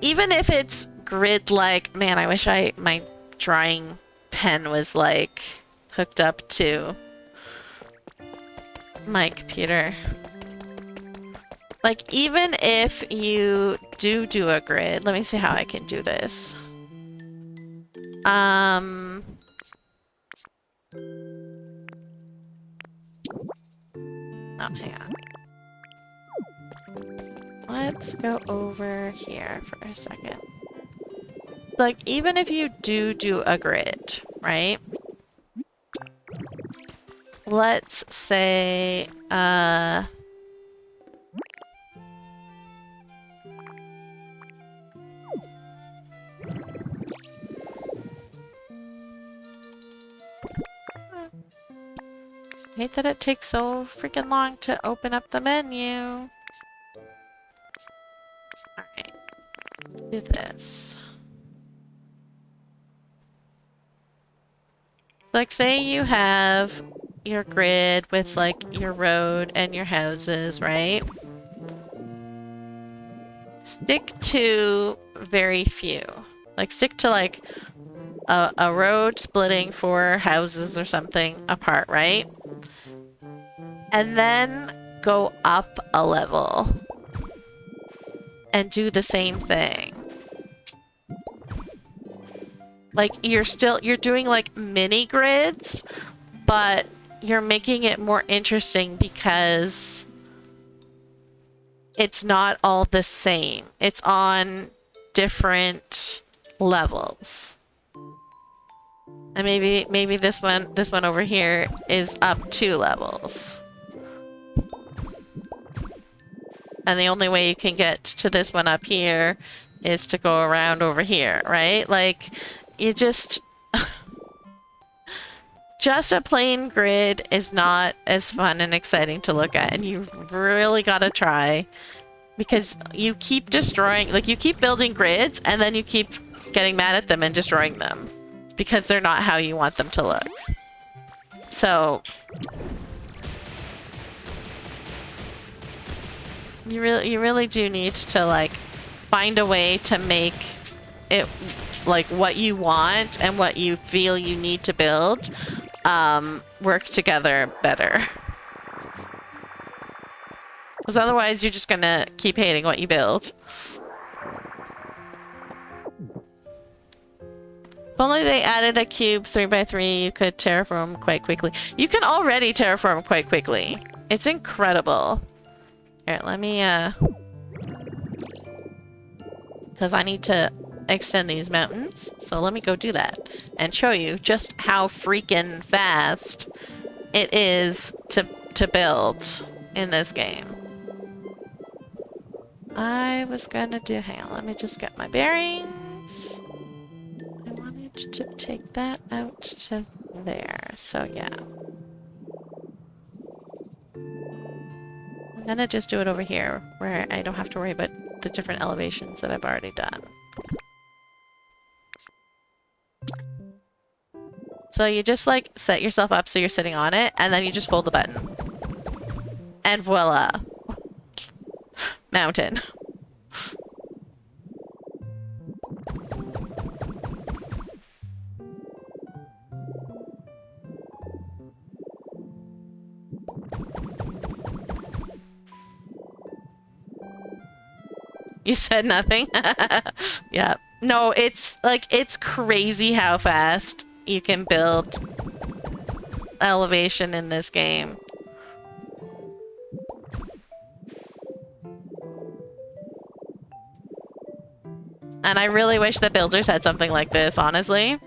even if it's grid like, man, I wish my drawing pen was like hooked up to my computer. Like even if you do a grid, let me see how I can do this. Oh, hang on. Let's go over here for a second. Like, even if you do a grid, right? Let's say, I hate that it takes so freaking long to open up the menu. Alright. Do this. Like, say you have your grid with, like, your road and your houses, right? Stick to very few. Like, stick to, like, a road splitting 4 houses or something apart, right? And then go up a level and do the same thing. Like you're doing like mini grids, but you're making it more interesting because it's not all the same. It's on different levels. And maybe this one over here is up 2 levels. And the only way you can get to this one up here is to go around over here, right? Like, you just... just a plain grid is not as fun and exciting to look at, and you really gotta try. Because you keep destroying... like, you keep building grids, and then you keep getting mad at them and destroying them. Because they're not how you want them to look. So... you really do need to, like, find a way to make it, like, what you want and what you feel you need to build, work together better. Because otherwise you're just gonna keep hating what you build. If only they added a cube 3x3, you could terraform quite quickly. You can already terraform quite quickly. It's incredible. Here, let me, because I need to extend these mountains. So let me go do that and show you just how freaking fast it is to build in this game. I was gonna do, hang on, let me just get my bearings. I wanted to take that out to there, so yeah. I'm gonna just do it over here, where I don't have to worry about the different elevations that I've already done. So you just, like, set yourself up so you're sitting on it, and then you just hold the button. And voila! Mountain. You said nothing? Yeah. No, it's, like, it's crazy how fast you can build elevation in this game. And I really wish that builders had something like this, honestly.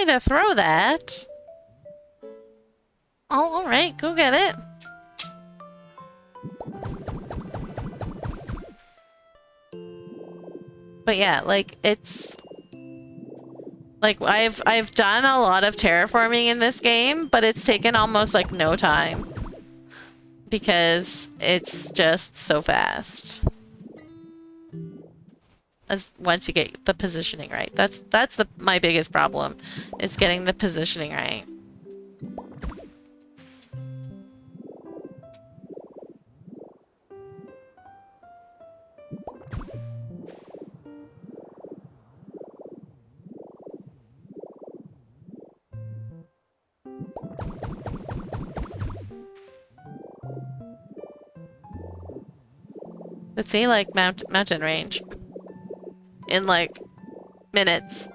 to throw that. Oh, alright, go get it. But yeah, like, it's... Like, I've done a lot of terraforming in this game, but it's taken almost, like, no time. Because it's just so fast. As once you get the positioning right. That's my biggest problem, is getting the positioning right. Let's see, like, mountain range. In, like, minutes.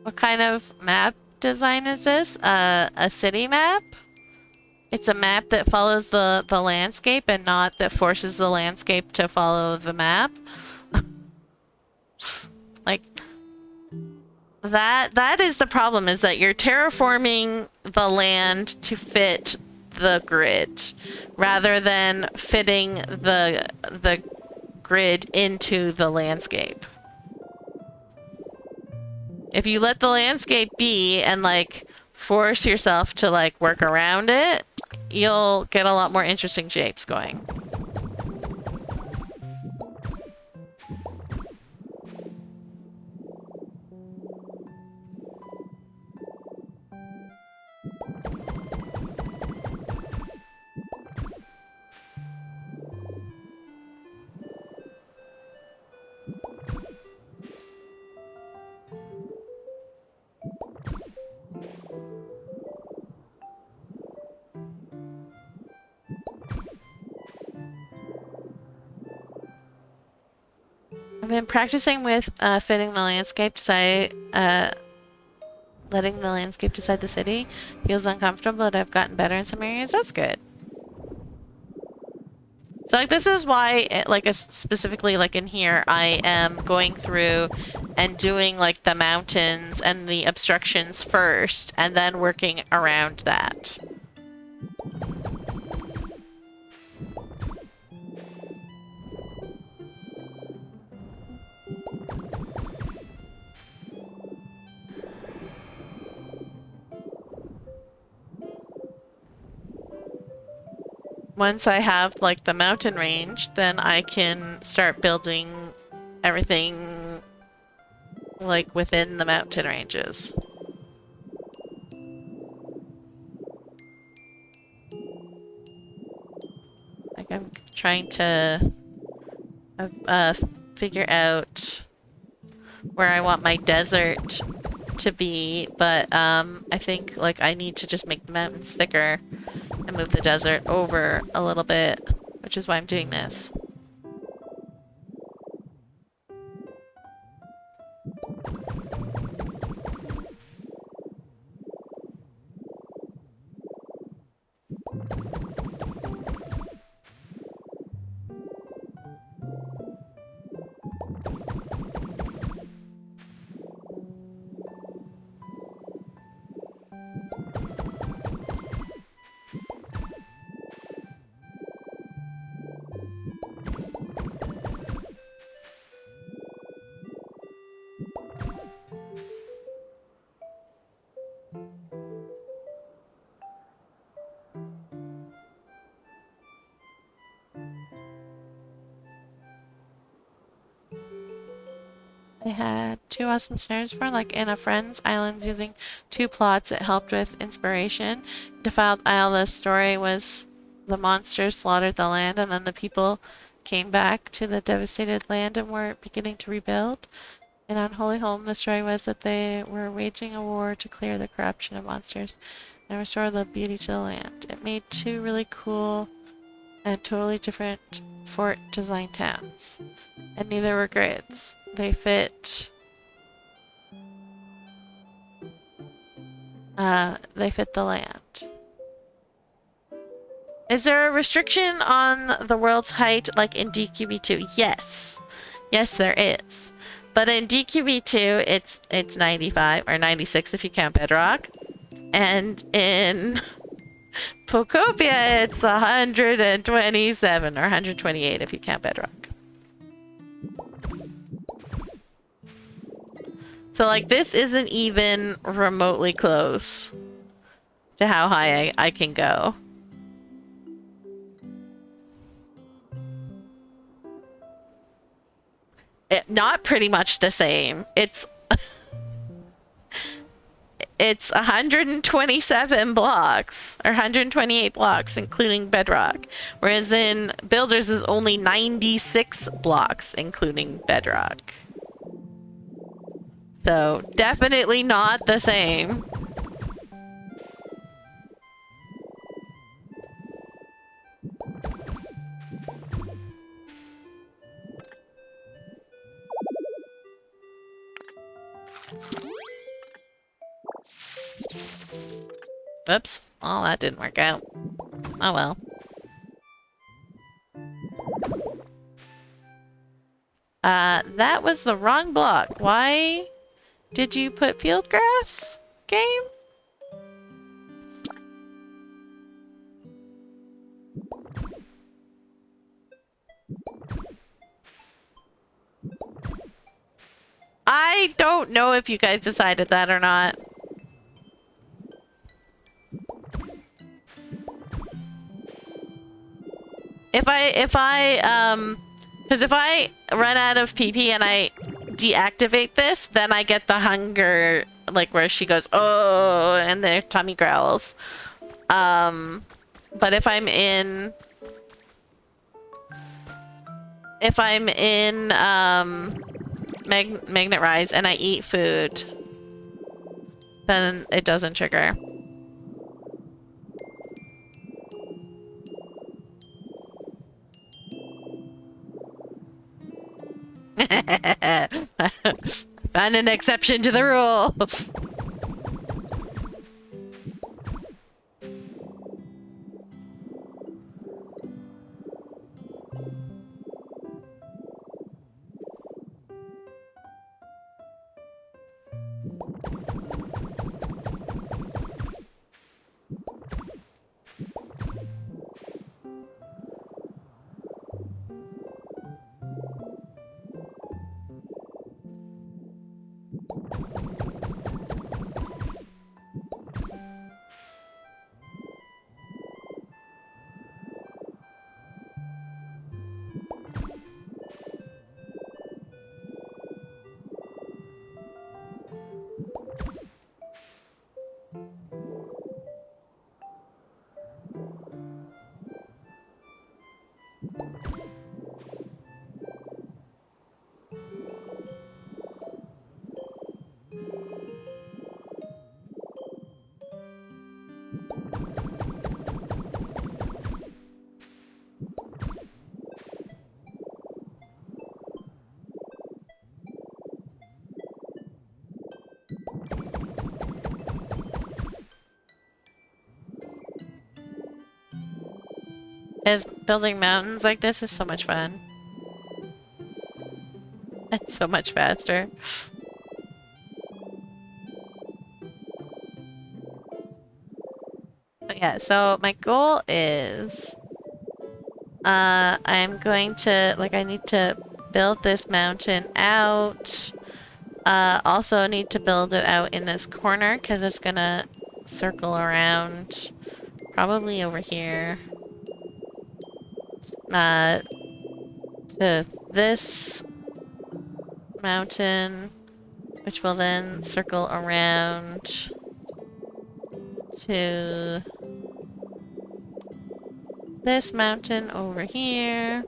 What kind of map design is this? A city map? It's a map that follows the landscape and not that forces the landscape to follow the map. Like, that is the problem, is that you're terraforming the land to fit the grid rather than fitting the grid into the landscape. If you let the landscape be and, like, force yourself to, like, work around it, you'll get a lot more interesting shapes going. I've been practicing with fitting the landscape decide, letting the landscape decide the city. Feels uncomfortable, but I've gotten better in some areas. That's good. So, like, this is why, like, specifically, like, in here, I am going through and doing, like, the mountains and the obstructions first, and then working around that. Once I have, like, the mountain range, then I can start building everything, like, within the mountain ranges. Like, I'm trying to figure out where I want my desert to be, but I think, like, I need to just make the mountains thicker and move the desert over a little bit, which is why I'm doing this. They had 2 awesome scenarios for, like in a Friends Islands using 2 plots. It helped with inspiration. Defiled Isle, the story was the monsters slaughtered the land and then the people came back to the devastated land and were beginning to rebuild. In Unholy Home, the story was that they were waging a war to clear the corruption of monsters and restore the beauty to the land. It made 2 really cool and totally different fort design towns. And neither were grids. They fit the land. Is there a restriction on the world's height like in DQB2? Yes. Yes, there is. But in DQB2, it's 95 or 96 if you count Bedrock. And in Pokopia, it's 127 or 128 if you count Bedrock. So like this isn't even remotely close to how high I can go. Not pretty much the same. It's 127 blocks or 128 blocks including Bedrock, whereas in Builders is only 96 blocks including Bedrock. So definitely not the same. Oops. Oh, that didn't work out. Oh well. That was the wrong block. Why did you put field grass, game? I don't know if you guys decided that or not. Because if I run out of PP and I deactivate this, then I get the hunger, like where she goes, oh, and their tummy growls. But if I'm in Magnet Rise and I eat food, then it doesn't trigger. Find an exception to the rule. Is building mountains like this is so much fun. It's so much faster. But yeah, so my goal is I'm going to, like, I need to build this mountain out. Also need to build it out in this corner because it's gonna circle around probably over here. To this mountain, which will then circle around to this mountain over here.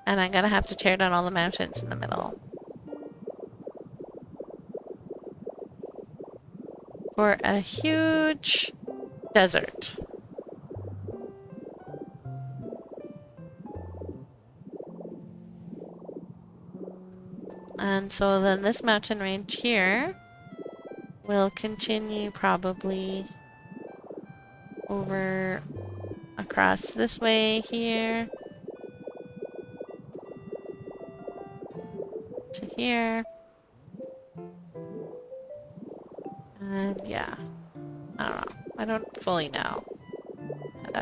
And I'm gonna have to tear down all the mountains in the middle. For a huge desert. And so then this mountain range here will continue probably over across this way here to here. And yeah, I don't know. I don't fully know. But,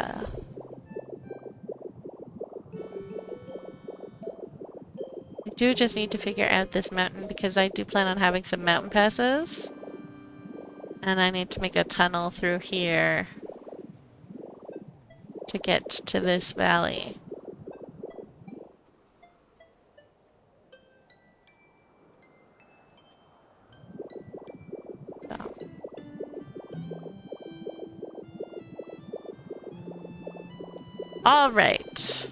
I do just need to figure out this mountain because I do plan on having some mountain passes. And I need to make a tunnel through here to get to this valley. So. All right.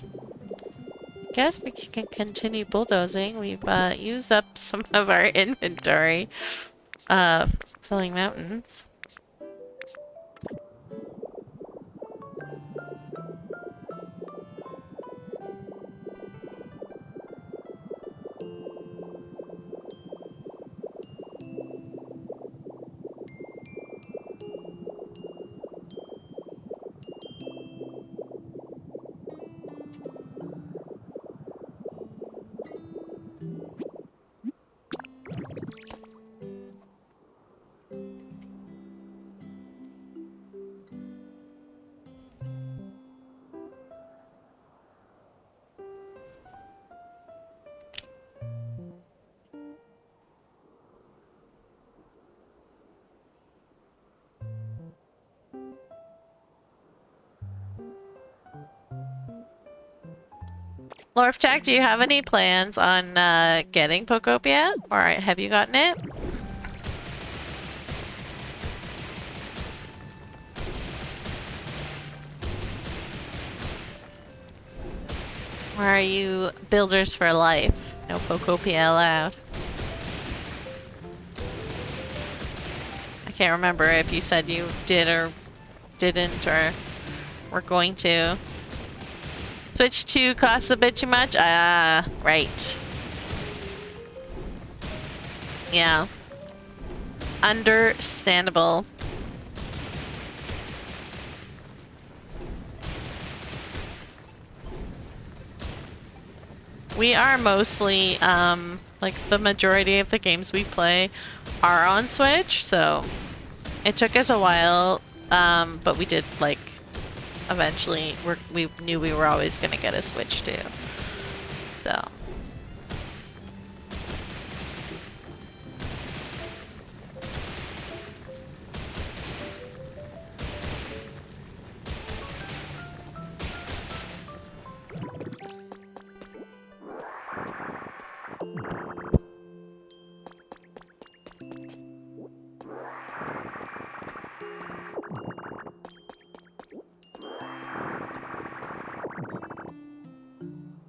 Guess we can continue bulldozing. We've used up some of our inventory filling mountains. Lorfjack, do you have any plans on getting Pokopia? Or have you gotten it? Or are you builders for life? No Pokopia allowed. I can't remember if you said you did or didn't or were going to. Switch 2 costs a bit too much? Ah, right. Yeah. Understandable. We are mostly, like the majority of the games we play are on Switch, so it took us a while, but we did like eventually we knew we were always going to get a Switch too. So.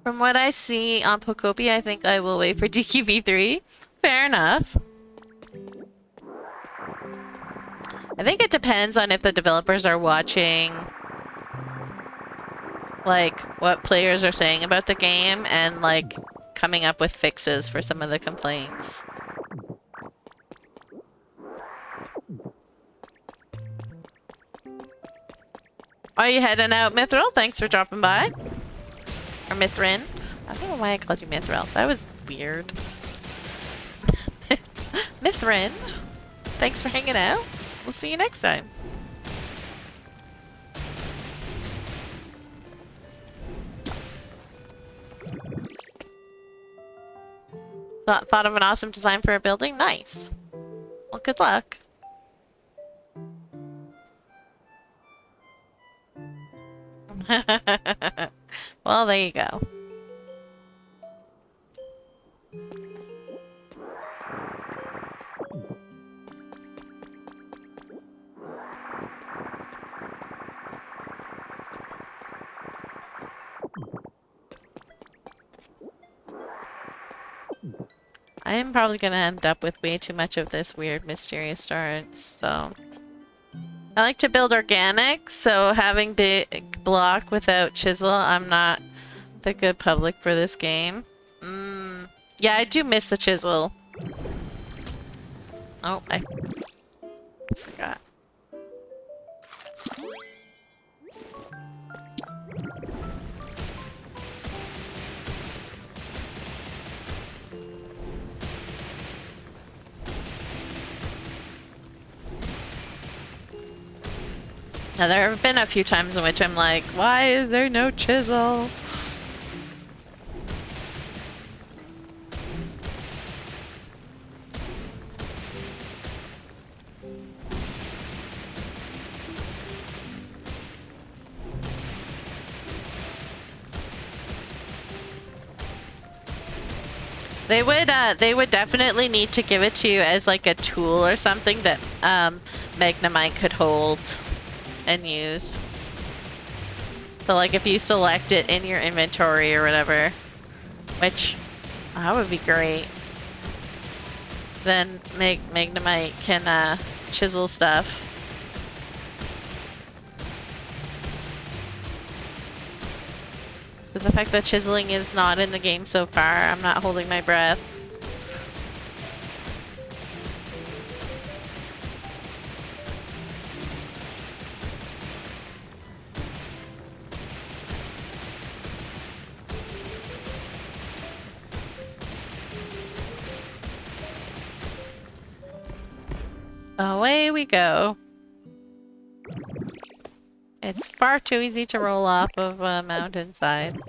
From what I see on Pokopia, I think I will wait for DQB3. Fair enough. I think it depends on if the developers are watching, like, what players are saying about the game and, like, coming up with fixes for some of the complaints. Are you heading out, Mithril? Thanks for dropping by. Or Mithrin. I don't know why I called you Mithril. That was weird. Mithrin. Thanks for hanging out. We'll see you next time. Thought of an awesome design for a building? Nice. Well, good luck. Well, there you go. I am probably gonna end up with way too much of this weird mysterious star, so... I like to build organic, so having big block without chisel, I'm not the good public for this game. Yeah, I do miss the chisel. Oh, I forgot. Now, there have been a few times in which I'm like, why is there no chisel? They would definitely need to give it to you as like a tool or something that Magnemite could hold and use. So like if you select it in your inventory or whatever, which that would be great. Then Magnemite can chisel stuff. But the fact that chiseling is not in the game so far, I'm not holding my breath. Away we go. It's far too easy to roll off of a mountainside.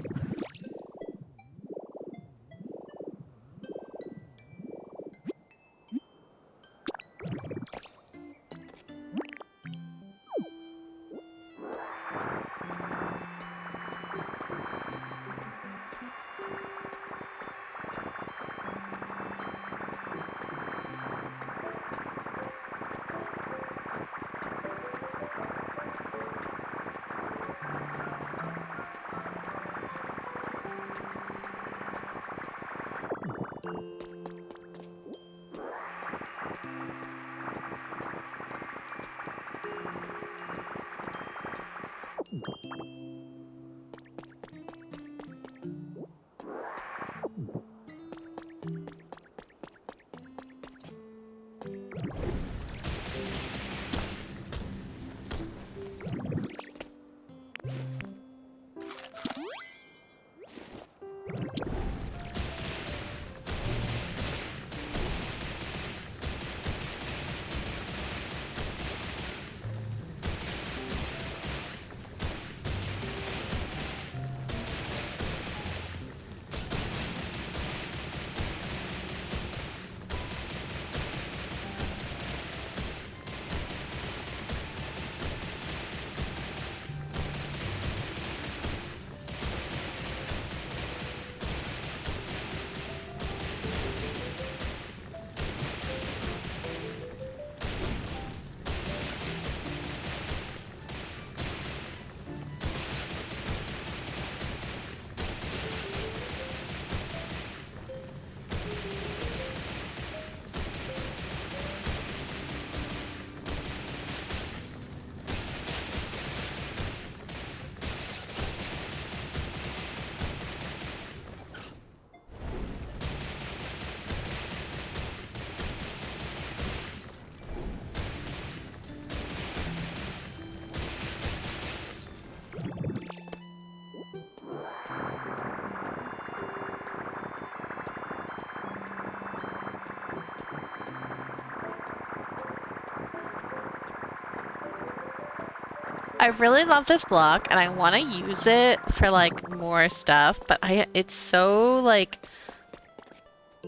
I really love this block and I want to use it for like more stuff, but it's so like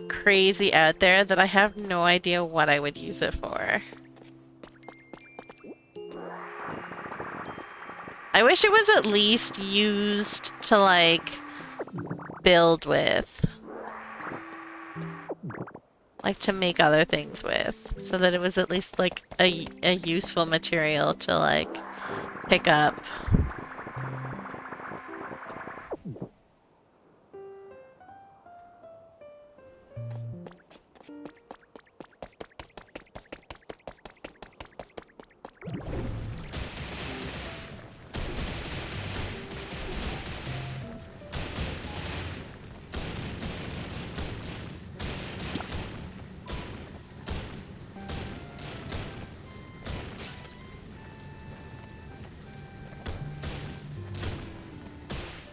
crazy out there that I have no idea what I would use it for. I wish it was at least used to like build with. like to make other things with, so that it was at least like a useful material to like pick up.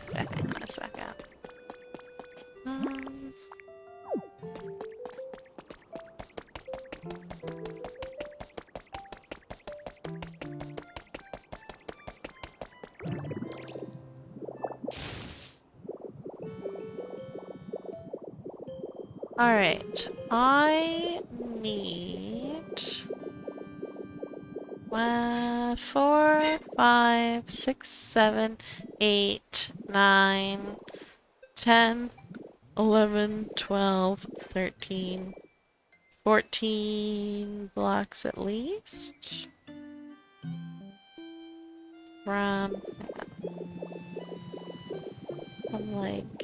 Okay, hang on a second. Um, all right, I need 4, 5, 6, 7, 8, 9, 10, 11, 12, 13, 14 blocks at least. From like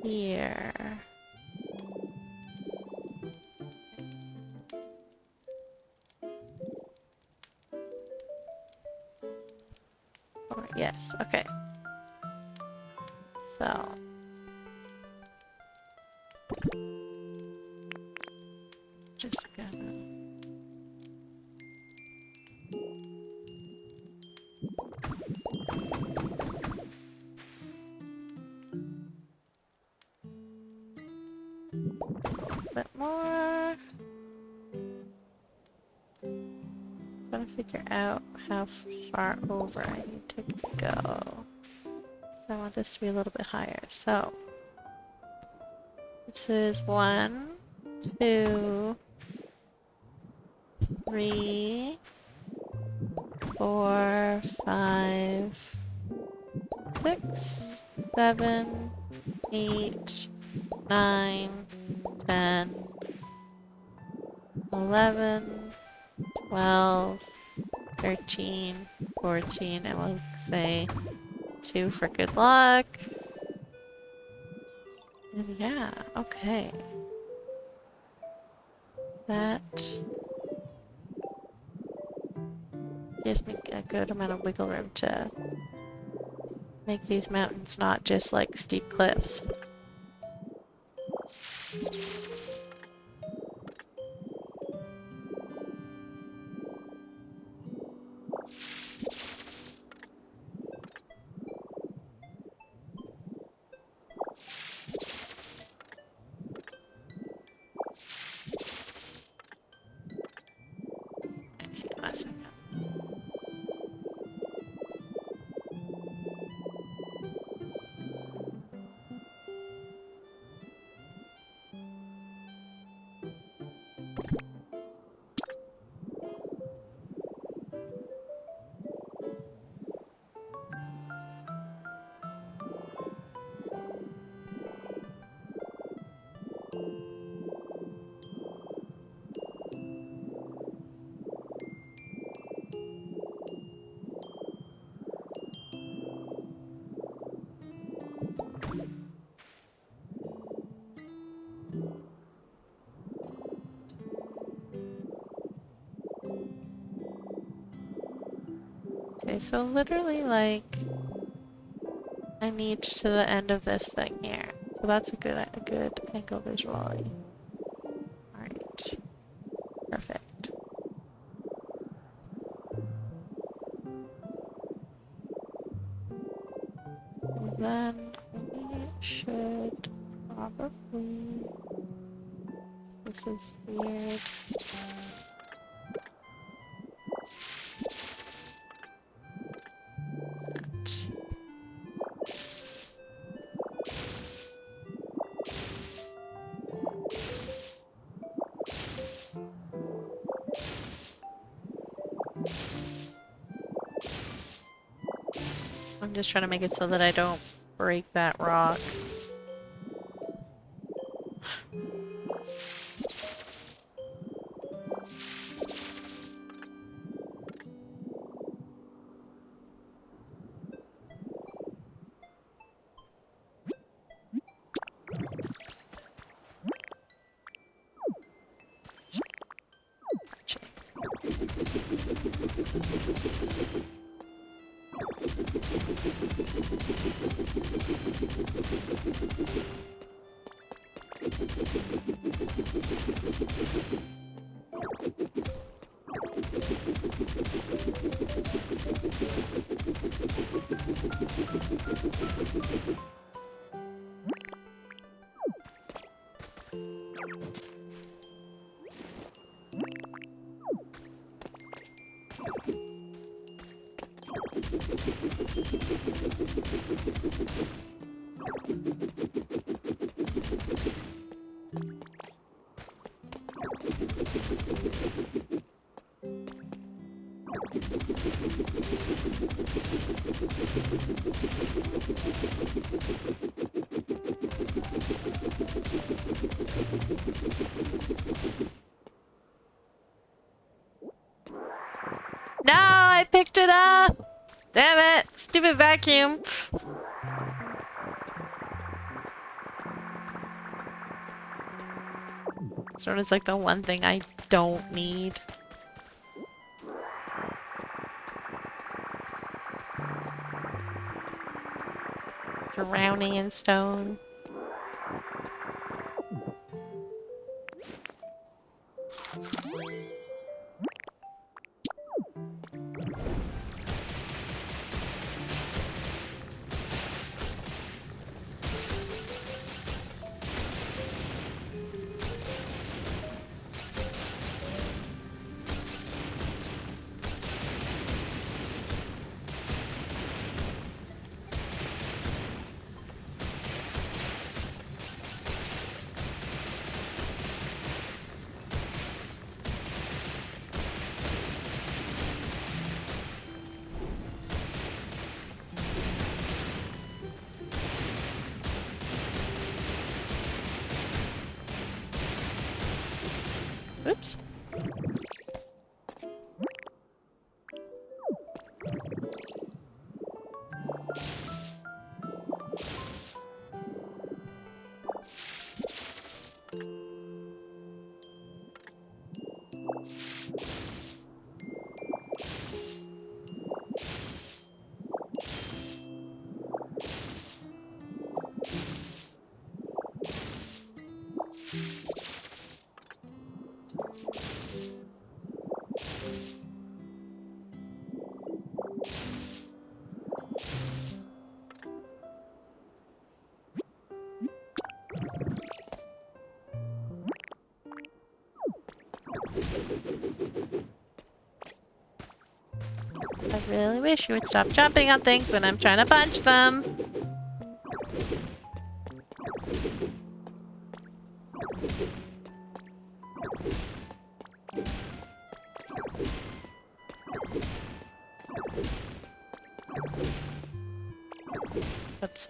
here. Yes, okay. So just gonna bit more. Gotta figure out how far over I need to go. So I want this to be a little bit higher. So this is 1, 2, 3, 4, 5, 6, 7, 8, 9, 10, 11, 12, 13, 14, and we'll say 2 for good luck. And yeah, okay. That gives me a good amount of wiggle room to make these mountains not just like steep cliffs. Okay, so literally like I need to the end of this thing here. So that's a good angle visually. Alright. Perfect. And then we should probably, this is weird. I'm just trying to make it so that I don't break that rock. No, I picked it up! Damn it! Stupid vacuum! This one is like the one thing I don't need. Drowning in stone. Oops. I really wish you would stop jumping on things when I'm trying to punch them. Oops.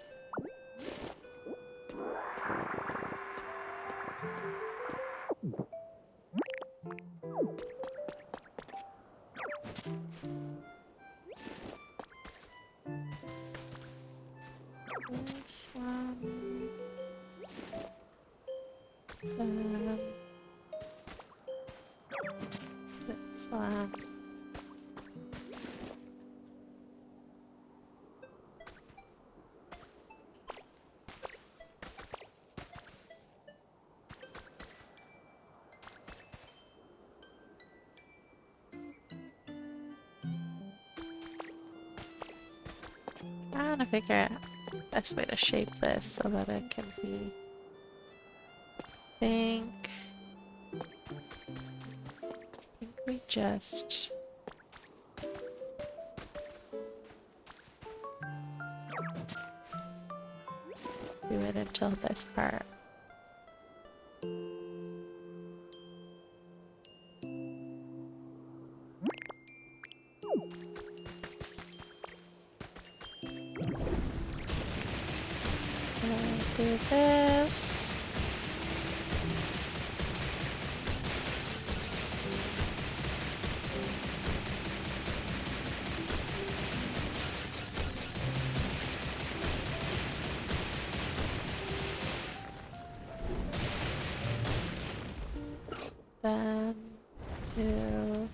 This one. This one. Trying to figure out the best way to shape this so that it can be. I think we just do it until this part. Do this. Then do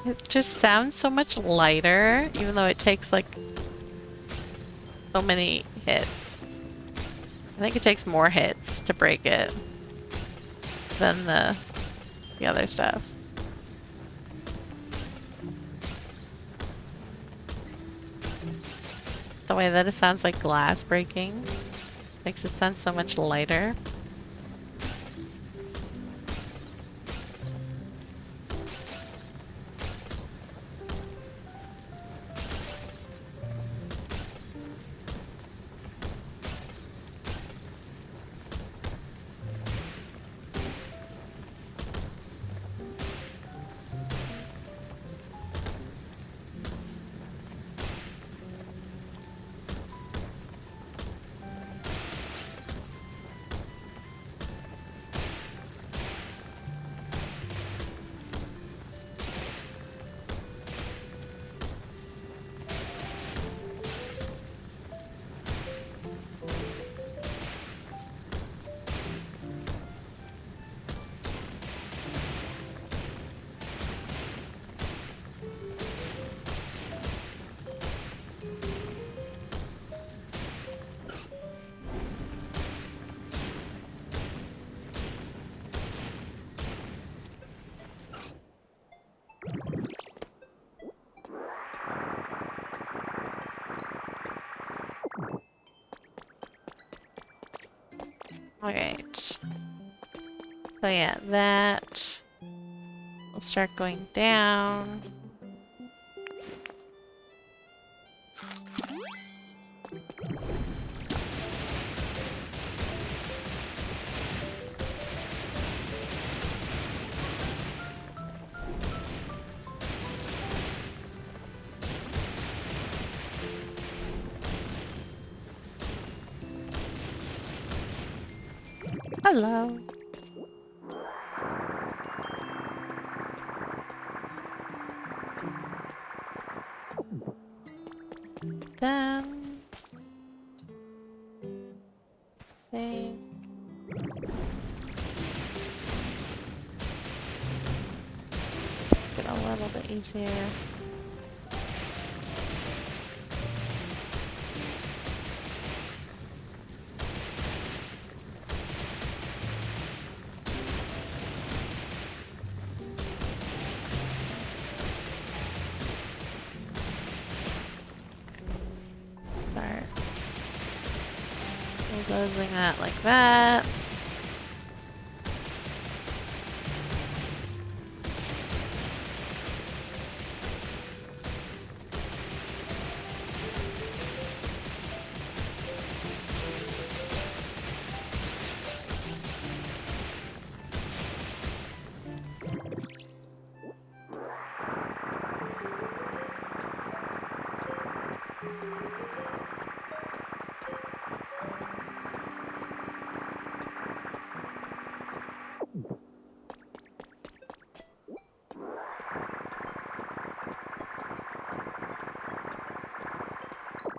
It just sounds so much lighter, even though it takes like so many hits. I think it takes more hits to break it than the other stuff. The way that it sounds like glass breaking makes it sound so much lighter. Alright. So yeah, that will start going down. Hello. Done. Okay. Get a little bit easier. Closing that like that.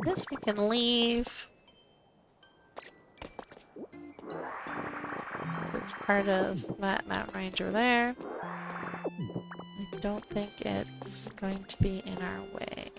This we can leave. It's part of that mountain range over there. I don't think it's going to be in our way.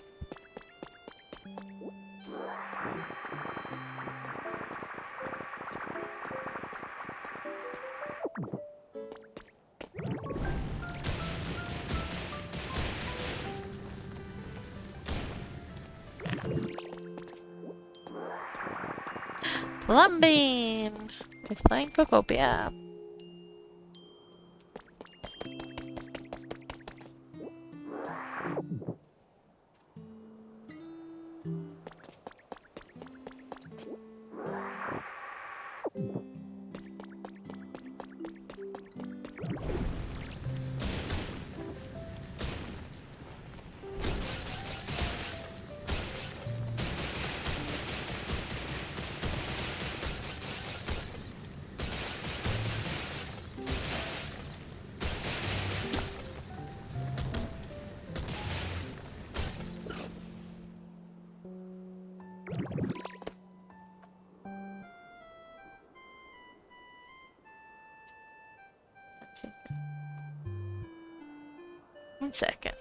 Plumbing is playing Pokopia. One second.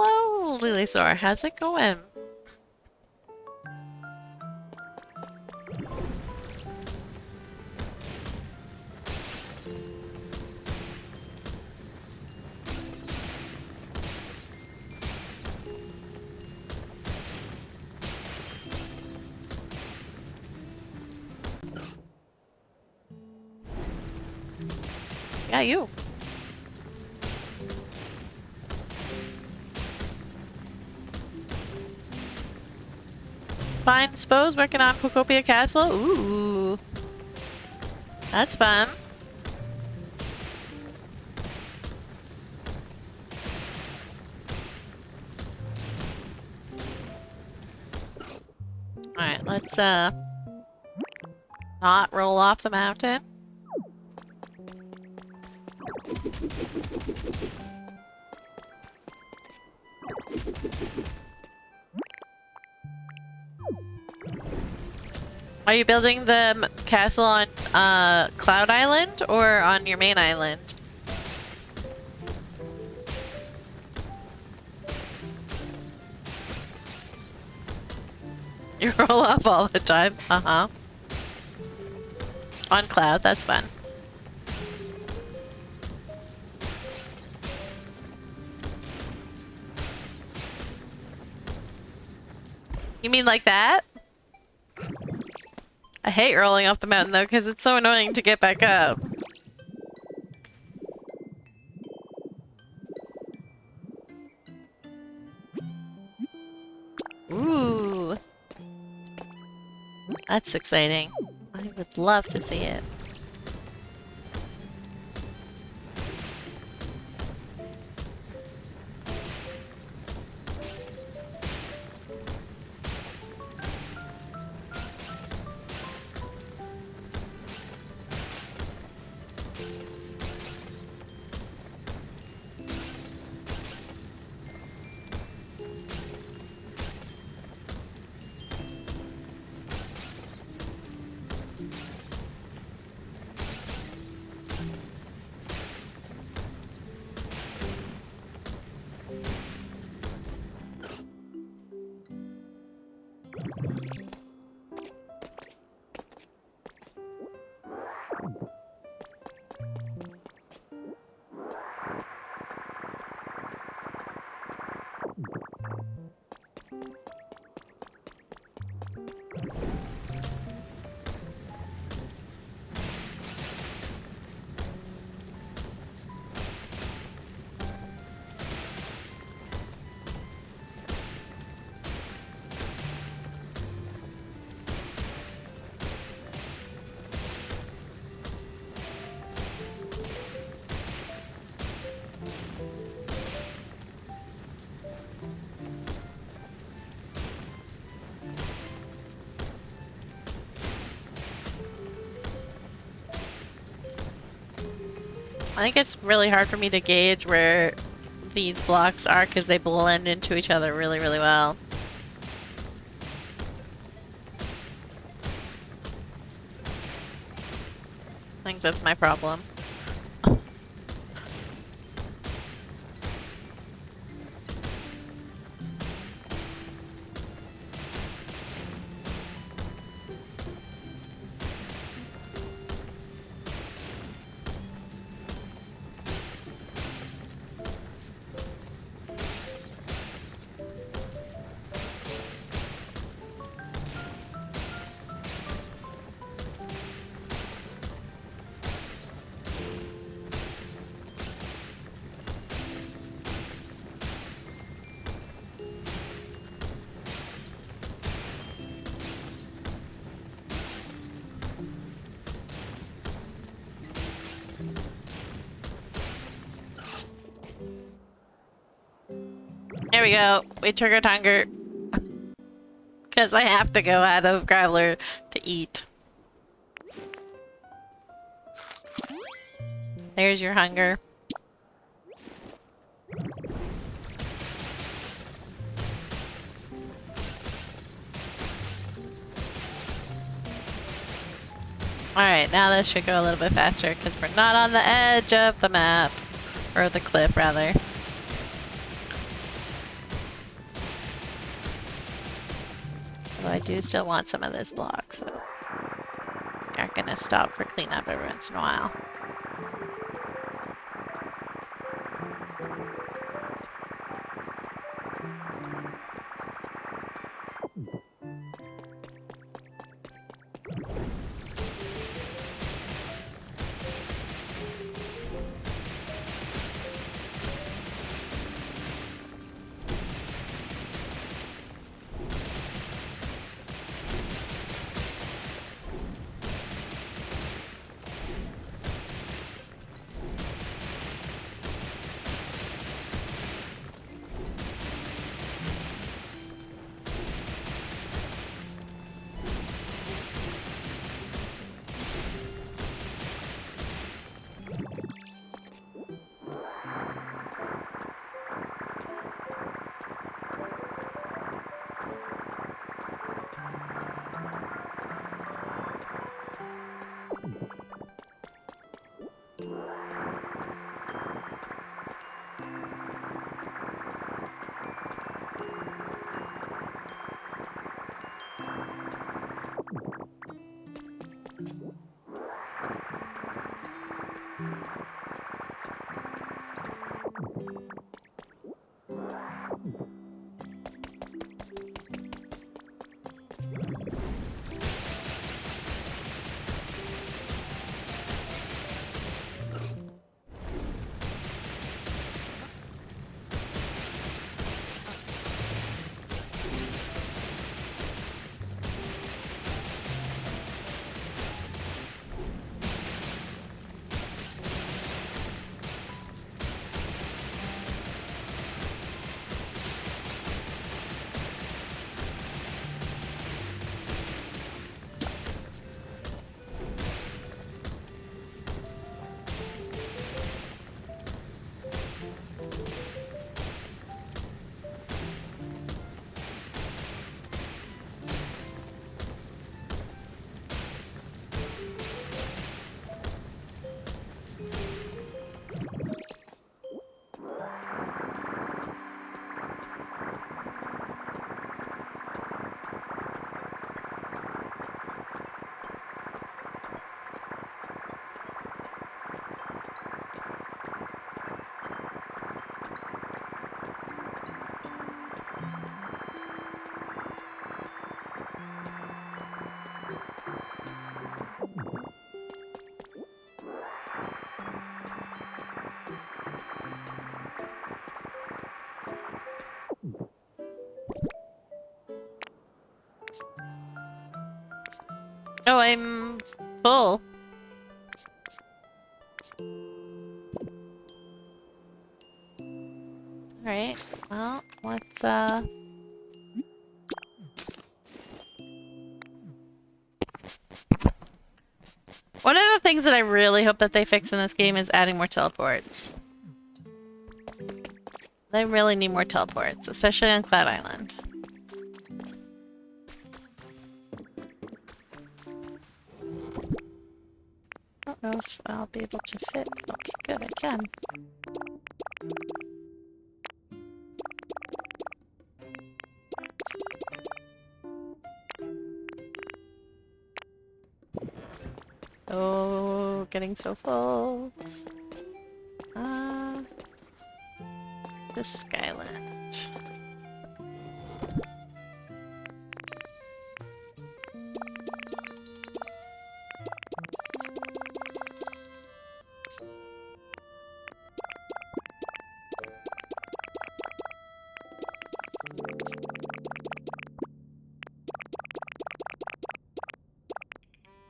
Hello, Lilysaur. How's it going? Yeah, you. Fine, suppose working on Pokopia Castle. Ooh, that's fun. All right, let's not roll off the mountain. Are you building the castle on Cloud Island or on your main island? You roll off all the time. Uh-huh. On Cloud, that's fun. You mean like that? I hate rolling off the mountain though, because it's so annoying to get back up. Ooh. That's exciting. I would love to see it. I think it's really hard for me to gauge where these blocks are because they blend into each other really, really well. I think that's my problem. There we go. We triggered hunger. Because I have to go out of Graveler to eat. There's your hunger. Alright, now this should go a little bit faster because we're not on the edge of the map. Or the cliff, rather. I do still want some of this block, so aren't gonna stop for cleanup every once in a while. Oh, I'm full. Alright, well, let's, one of the things that I really hope that they fix in this game is adding more teleports. They really need more teleports, especially on Cloud Island. I don't know if I'll be able to fit. Okay, good, I can. Oh, getting so full. The Skyland.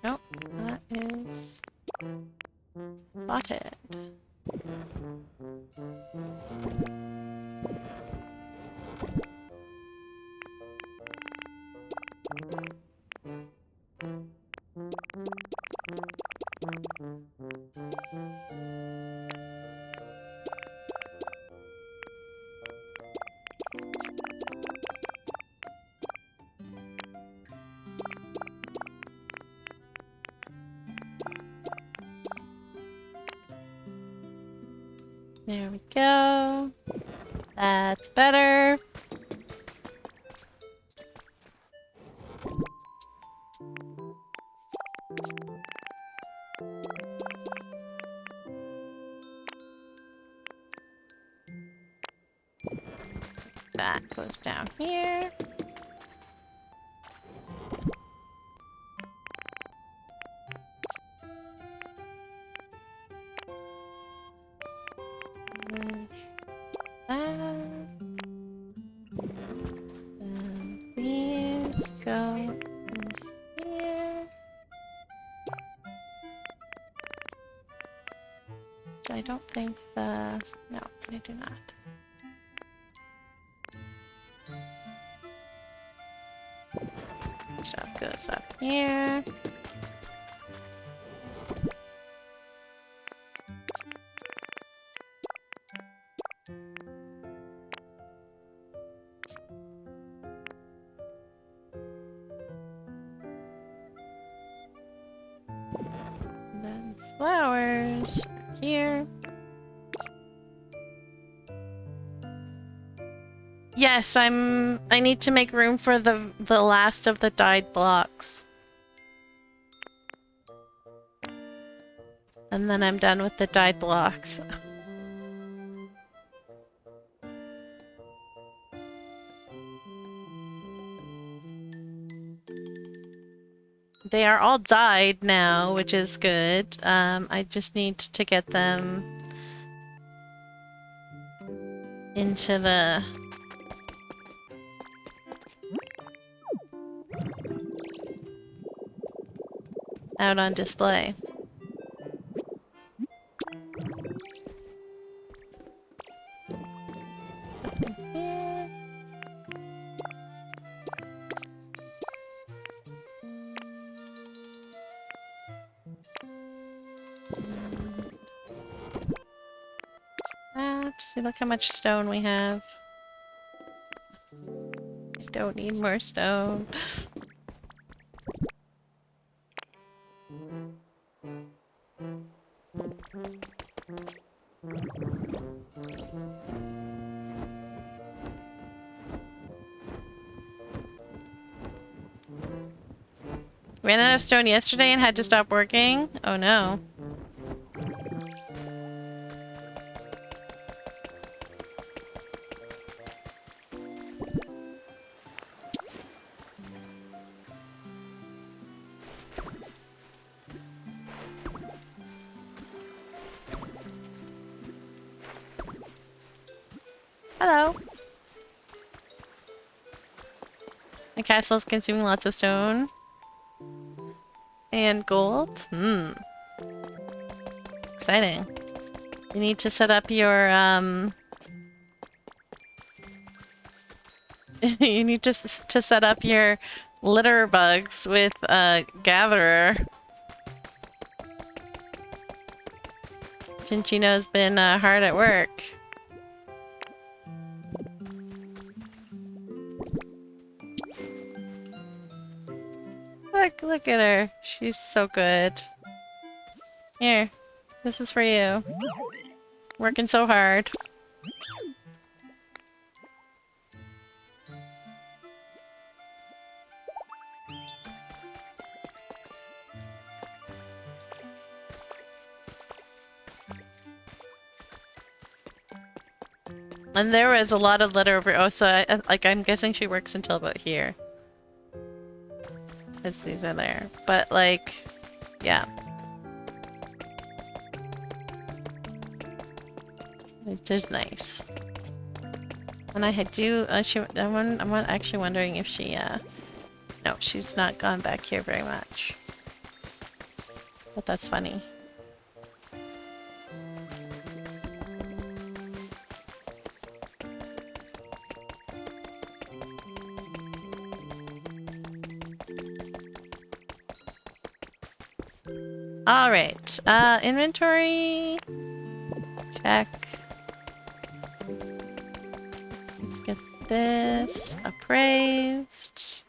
Nope, that is spotted. There we go. That's better. That goes down here. And these go in here. I don't think the... No, I do not. Stuff goes up here. And then flowers here. Yes, I need to make room for the last of the dyed blocks. And then I'm done with the dyed blocks. They are all dyed now, which is good. I just need to get them into the... out on display. Something here. See, look how much stone we have. Don't need more stone. Ran out of stone yesterday and had to stop working? Oh no. Hello. My castle's consuming lots of stone. And gold? Exciting. You need to set up your, you need to set up your litter bugs with a gatherer. Chinchino's been hard at work. Look at her. She's so good. Here. This is for you. Working so hard. And there was a lot of litter over. Oh, so I'm guessing she works until about here. Because these are there. But like, yeah. Which is nice. And I had you. I'm actually wondering if she. No, she's not gone back here very much. But that's funny. All right. Inventory. Check. Let's get this appraised.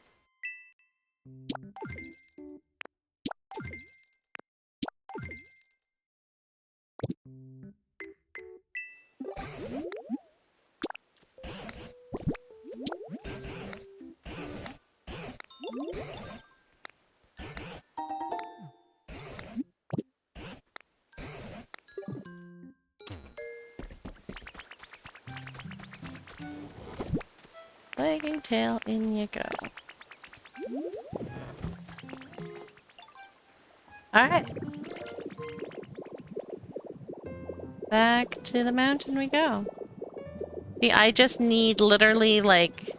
Wagging tail, in you go. Alright. Back to the mountain we go. See, I just need literally, like...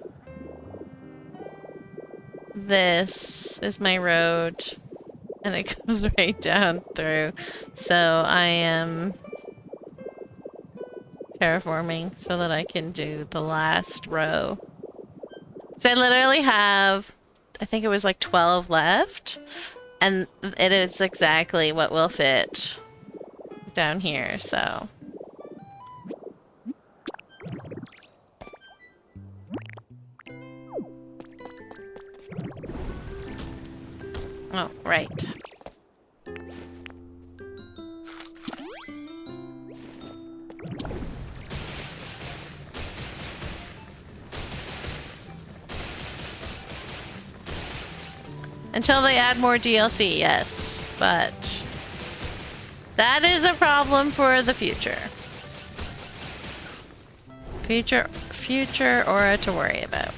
This is my road. And it goes right down through. So I am... terraforming so that I can do the last row. So I literally have... I think it was like 12 left. And it is exactly what will fit down here, so... Oh, right. Until they add more DLC, yes. But that is a problem for the future. Future Aura to worry about.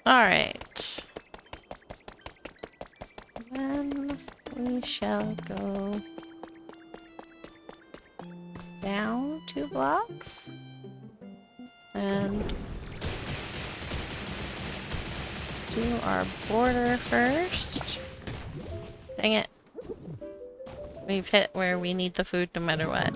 Alright. Then we shall go down 2 blocks and do our border first. Dang it. We've hit where we need the food no matter what.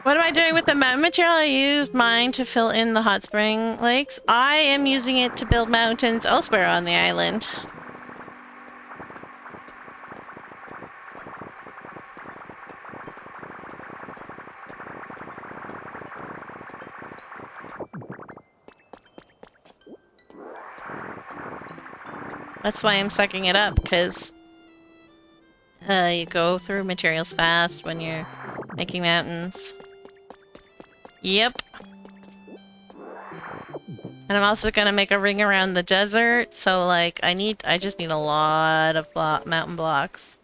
What am I doing with the mountain material? I used mine to fill in the hot spring lakes. I am using it to build mountains elsewhere on the island. That's why I'm sucking it up, because you go through materials fast when you're making mountains. Yep. And I'm also gonna make a ring around the desert, so like I just need a lot of mountain blocks.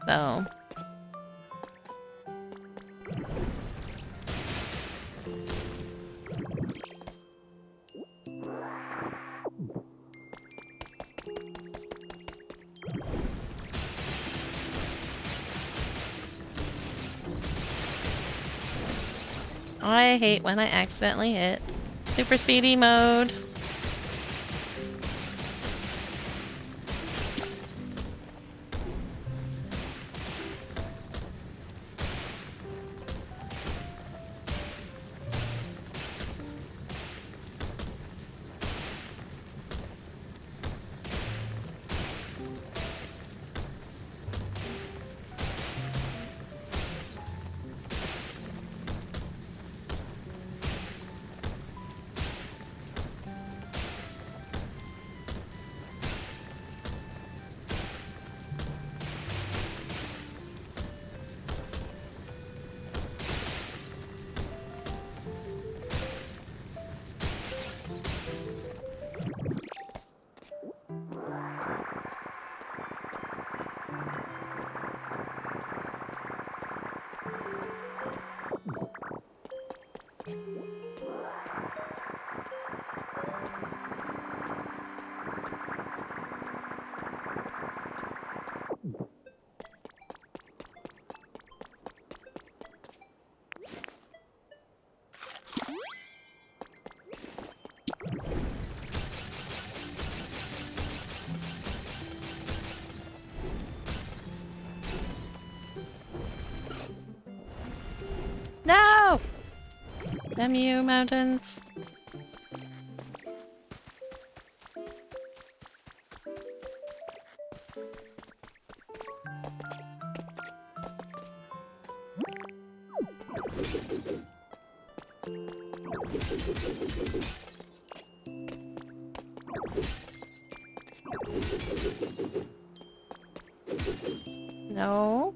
So I hate when I accidentally hit super speedy mode. No! Damn you, mountains. No.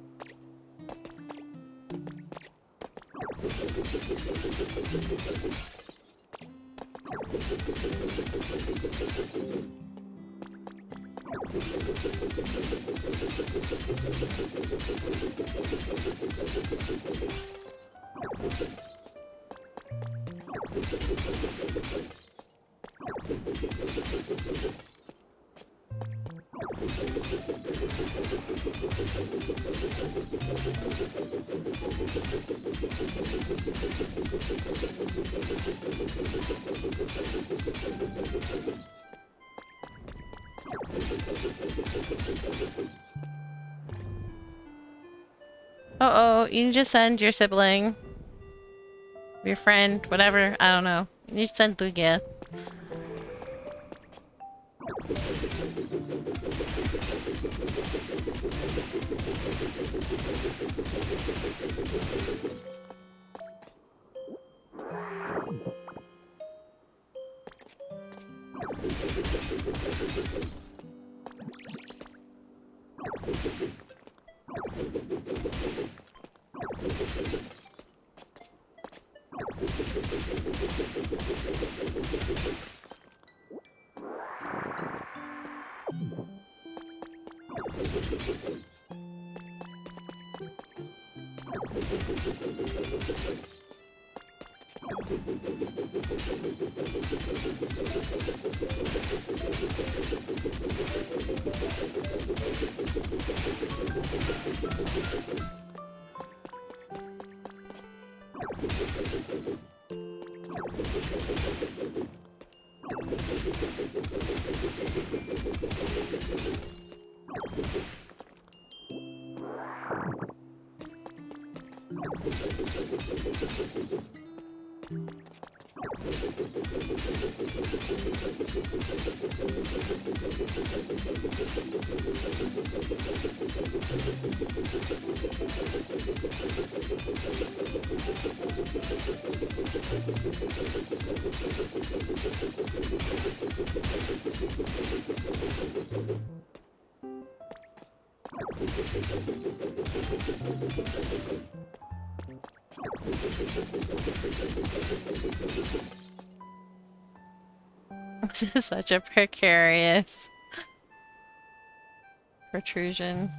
Uh-oh, you need to send your sibling. Your friend, whatever, I don't know. You need to send Lugia. This is such a precarious protrusion.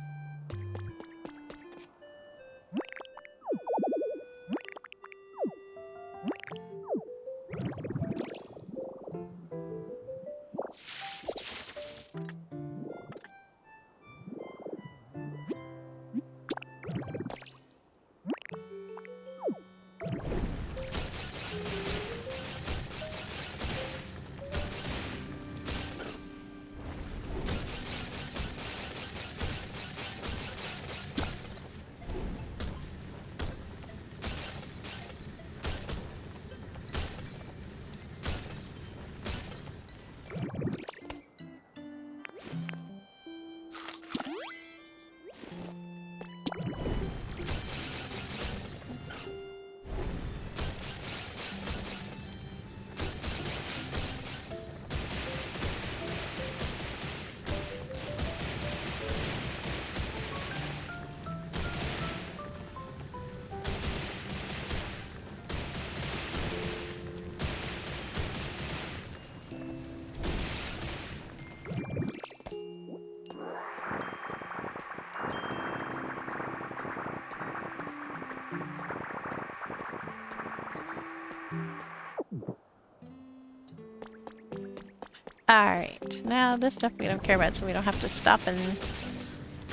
Alright, now this stuff we don't care about, so we don't have to stop and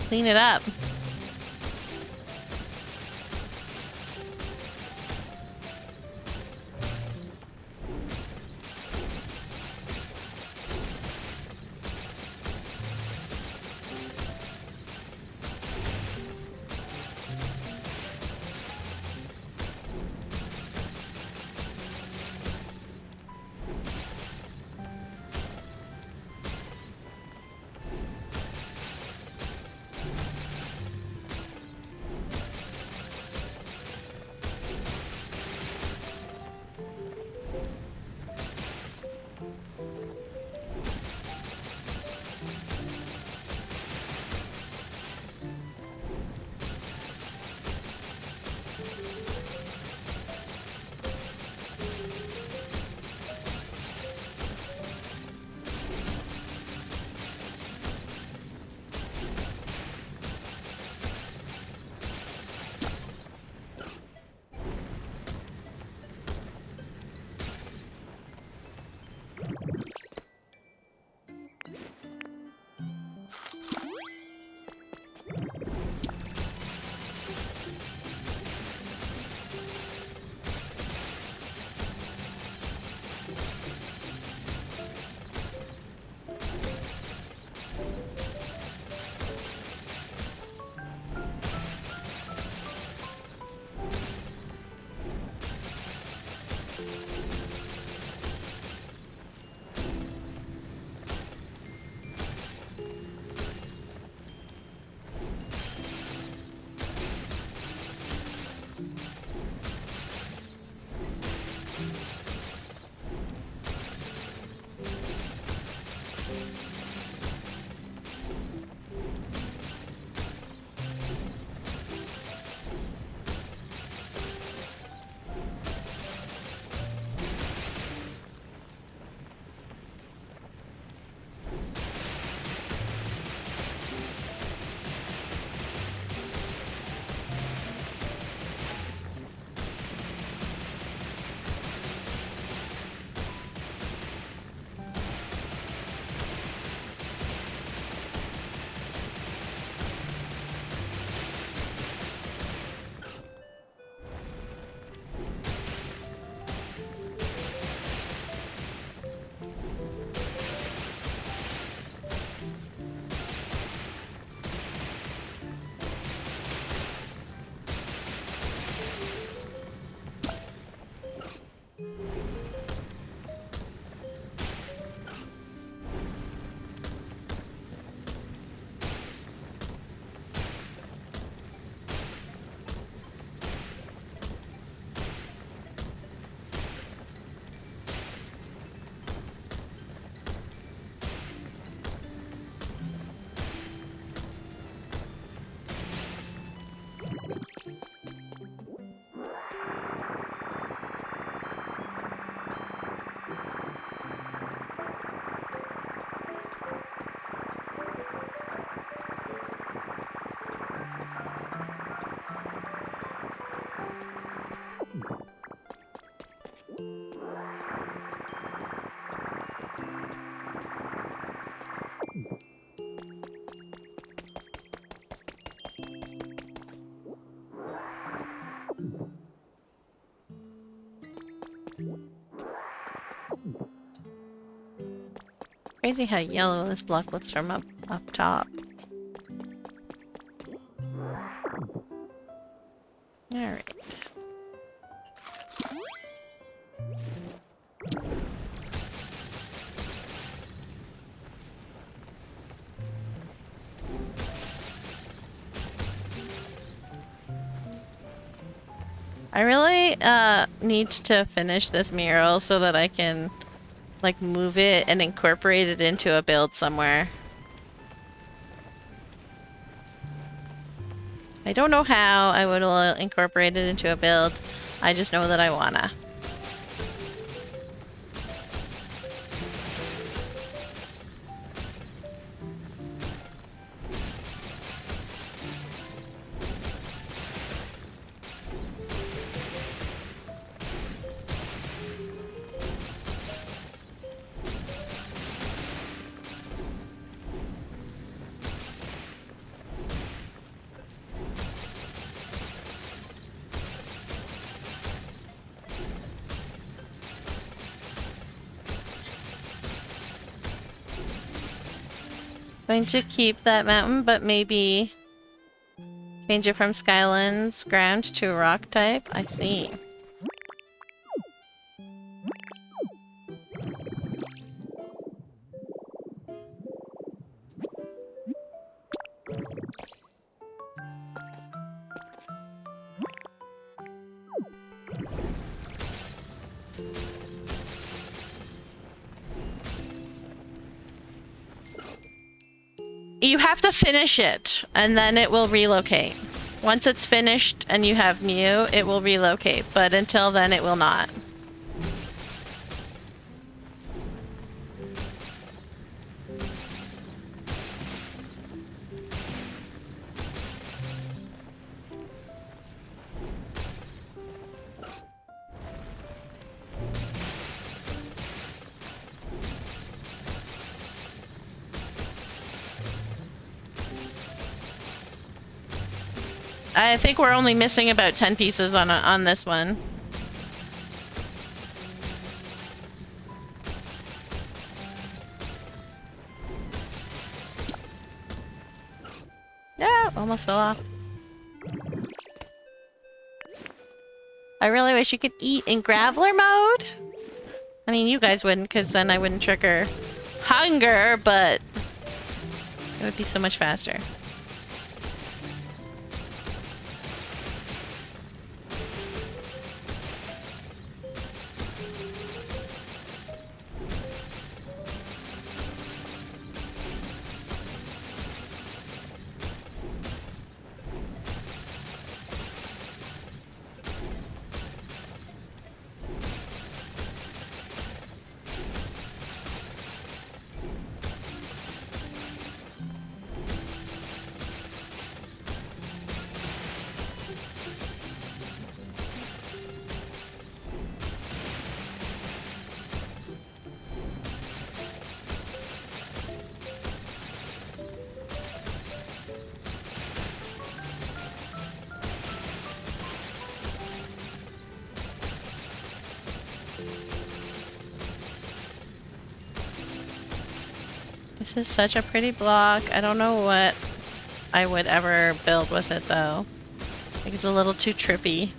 clean it up. Crazy how yellow this block looks from up top. Alright. I really need to finish this mural so that I can like move it and incorporate it into a build somewhere. I don't know how I would incorporate it into a build. I just know that I wanna. Going to keep that mountain, but maybe change it from Skylands ground to rock type. I see. You have to finish it, and then it will relocate. Once it's finished and you have Mew, it will relocate, but until then it will not. I think we're only missing about 10 pieces on this one. Yeah, almost fell off. I really wish you could eat in Graveler mode. I mean, you guys wouldn't, because then I wouldn't trigger hunger, but it would be so much faster. This is such a pretty block. I don't know what I would ever build with it though. I think it's a little too trippy.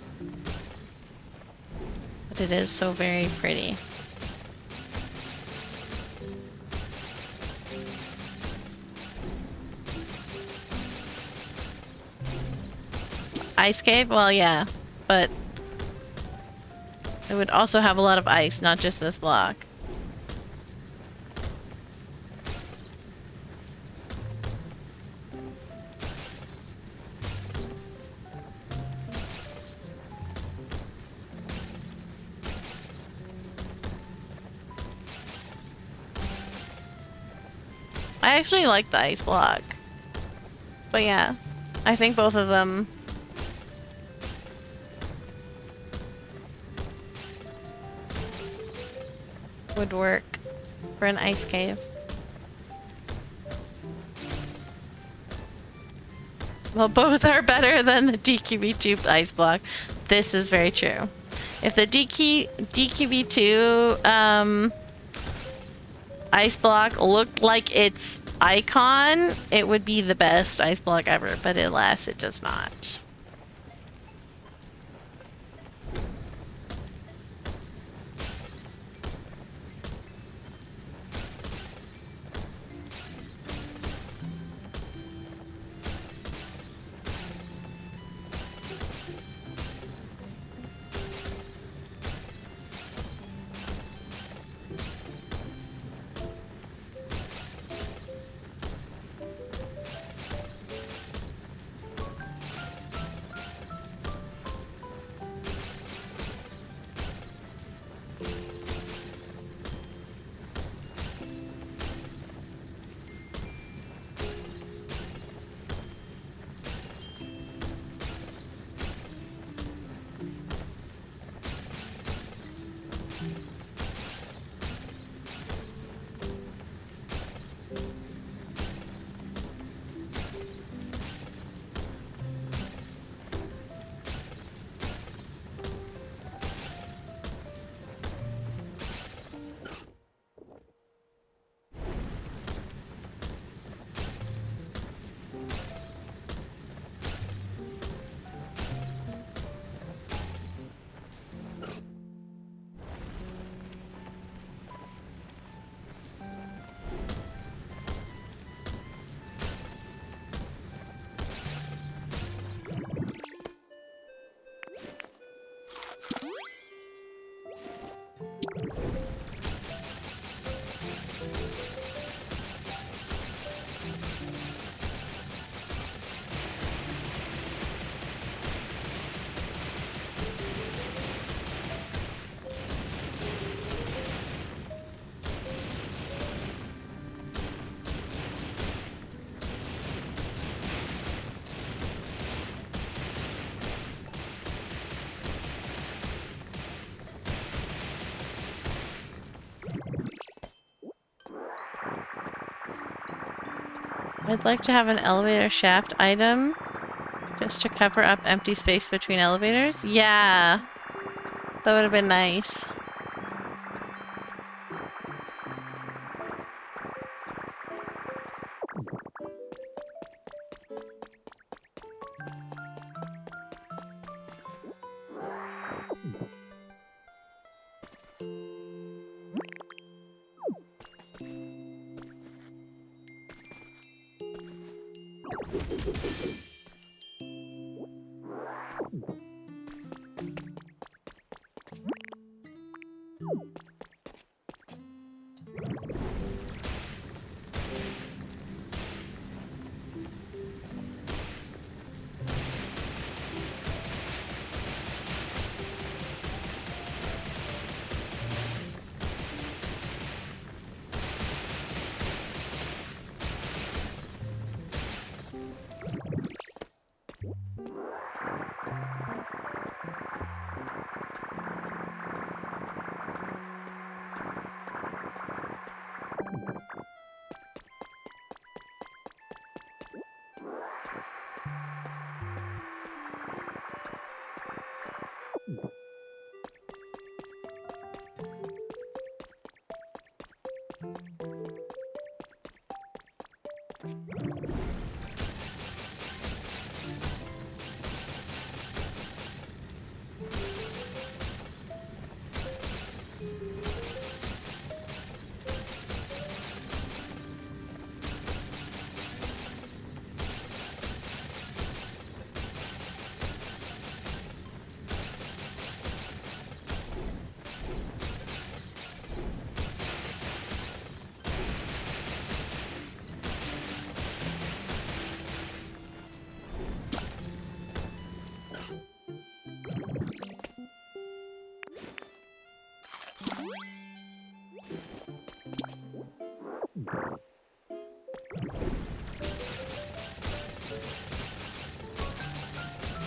But it is so very pretty. Ice cave? Well, yeah. But it would also have a lot of ice, not just this block. I actually like the ice block. But yeah, I think both of them would work for an ice cave. Well, both are better than the DQB2 ice block. This is very true. If the DQB2 ice block looked like its icon, it would be the best ice block ever, but alas, it does not. I'd like to have an elevator shaft item just to cover up empty space between elevators. Yeah, that would have been nice.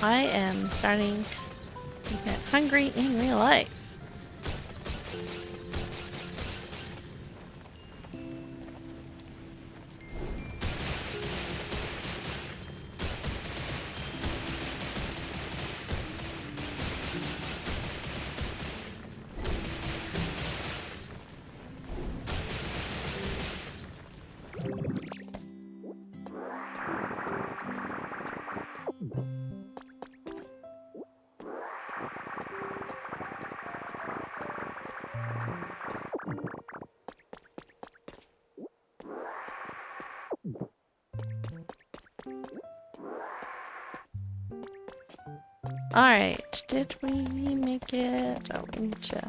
I am starting to get hungry in real life. Alright, did we make it? Oh, we need to...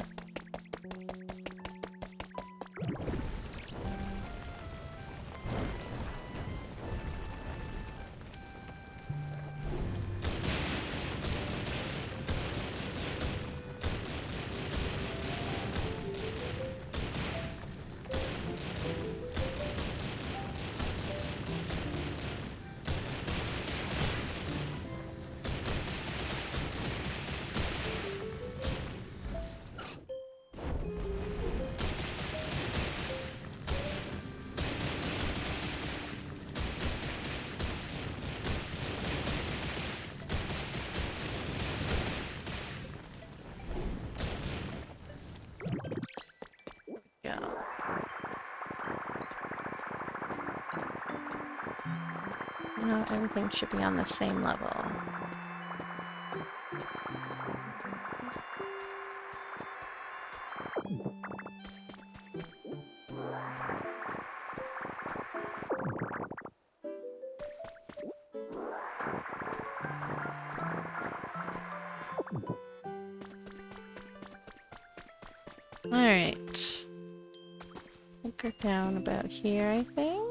No, everything should be on the same level. Alright. Anchor down about here, I think.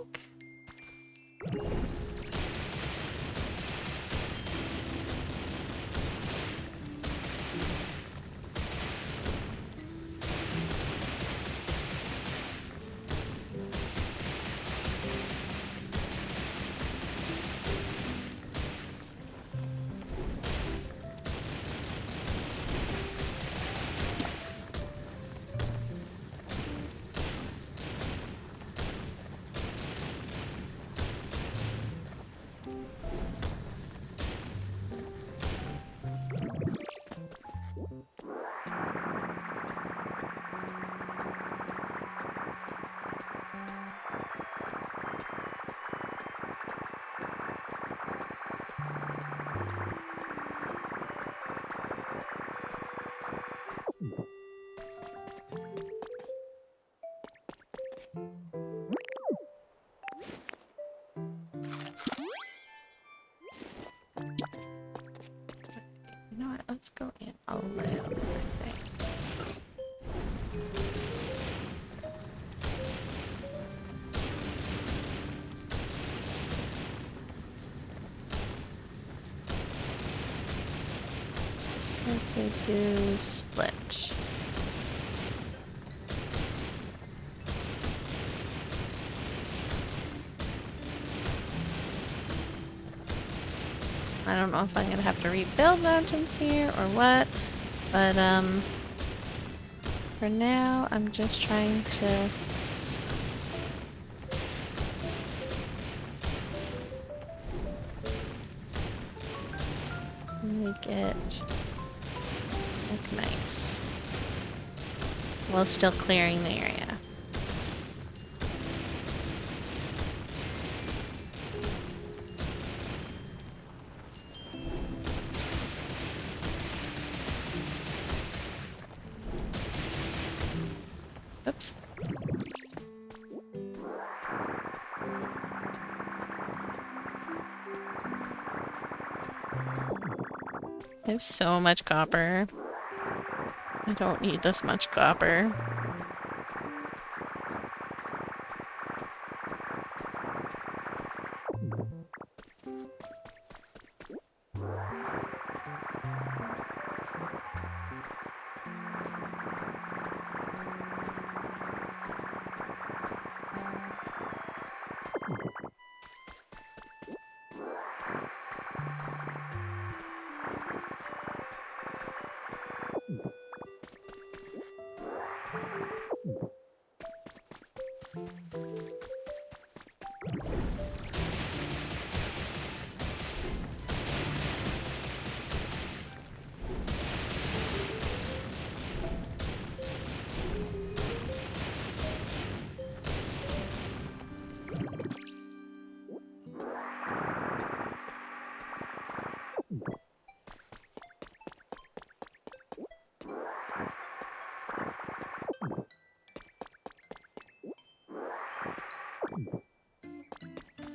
You know what? Let's go in a little bit, I think. Because they do split. I don't know if I'm gonna have to rebuild mountains here or what, but for now I'm just trying to make it look nice while still clearing the area. Oops. I have so much copper. I don't need this much copper.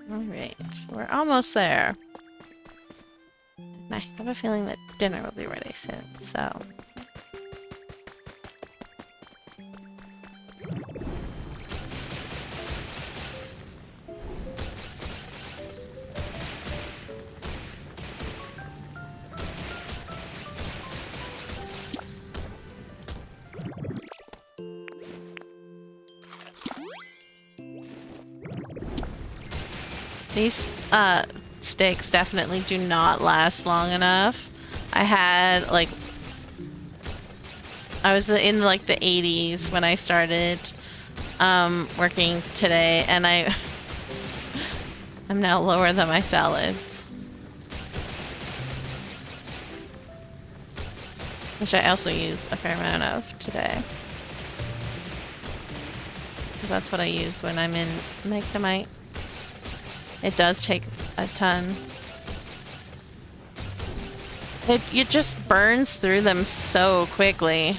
Alright, we're almost there. I have a feeling that dinner will be ready soon, so. These steaks definitely do not last long enough. I had like I was in like the 80s when I started working today, and I'm now lower than my salads, which I also used a fair amount of today. That's what I use when I'm in Magnemite. It does take a ton. It just burns through them so quickly.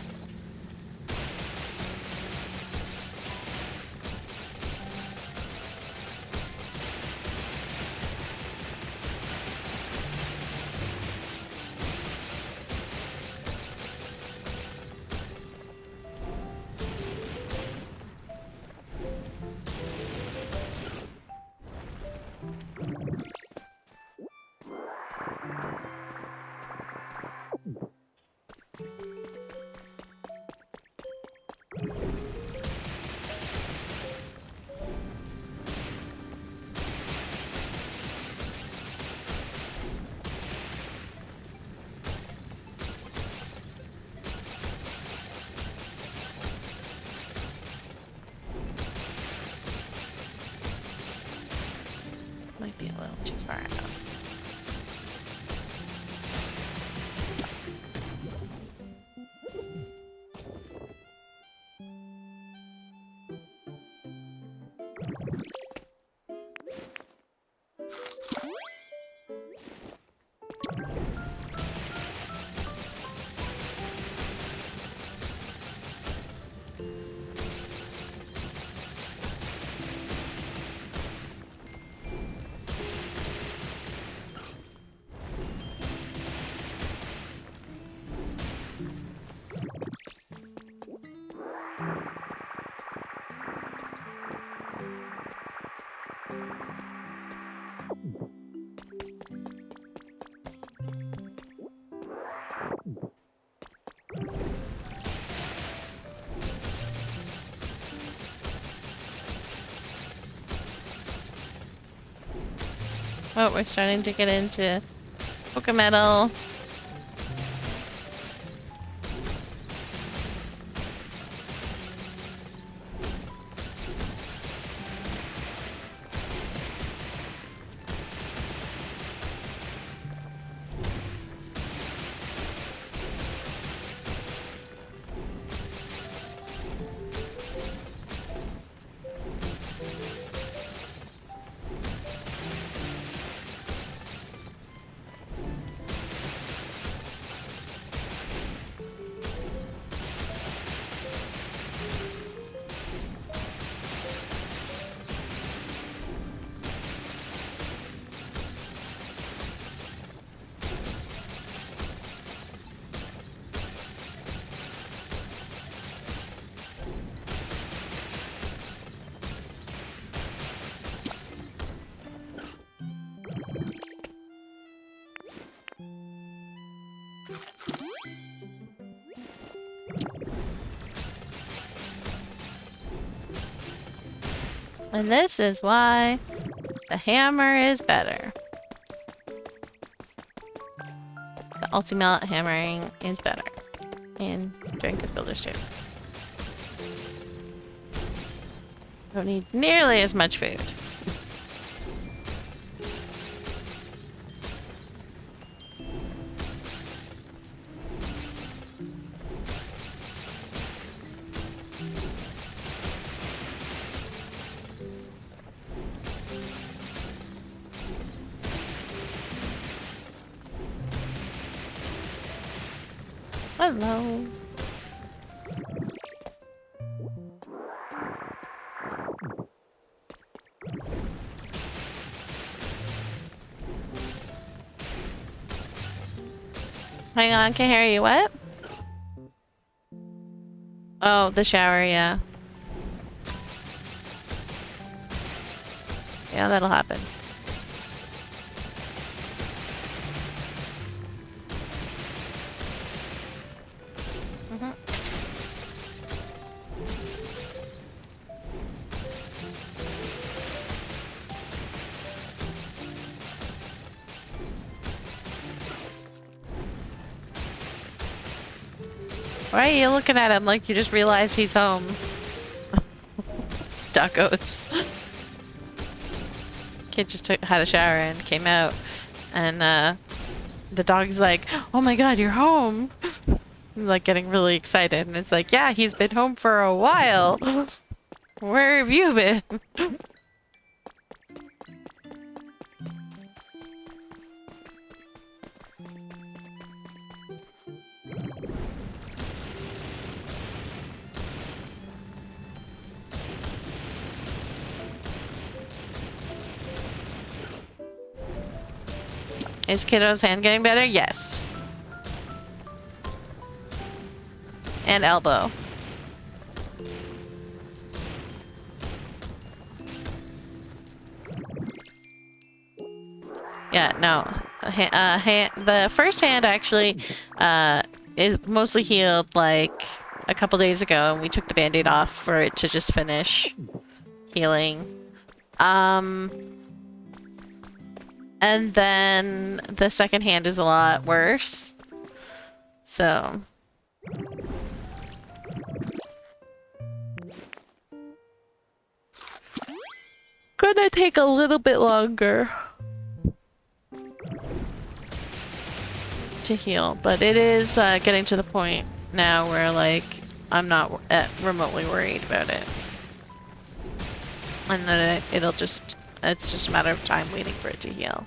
Might be a little too far out. Oh, we're starting to get into Pokemetal. And this is why the hammer is better. The ultimate hammering is better. And Drancus Builders too. Don't need nearly as much food. Hello. Hang on, can't hear you. What? Oh, the shower, yeah. Yeah, that'll happen. Why are you looking at him like you just realized he's home? Duckos. Kid just had a shower and came out, and the dog's like, "Oh my god, you're home!" Like getting really excited, and it's like, "Yeah, he's been home for a while. Where have you been?" Is Kiddo's hand getting better? Yes. And elbow. Yeah, no. The first hand actually is mostly healed like a couple days ago, and we took the band-aid off for it to just finish healing. And then the second hand is a lot worse. So. Gonna take a little bit longer to heal, but it is getting to the point now where, like, I'm not remotely worried about it. And then it's just a matter of time waiting for it to heal.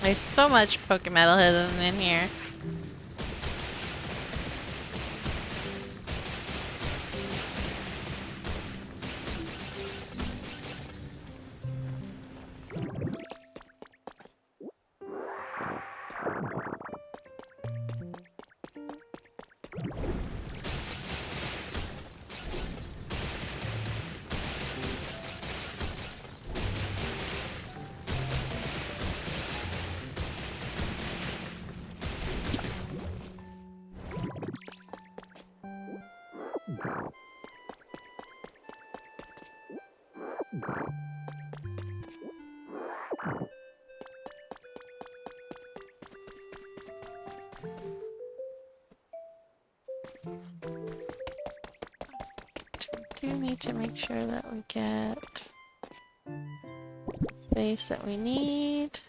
There's so much Pokemetal hidden in here. Do need to make sure that we get space that we need.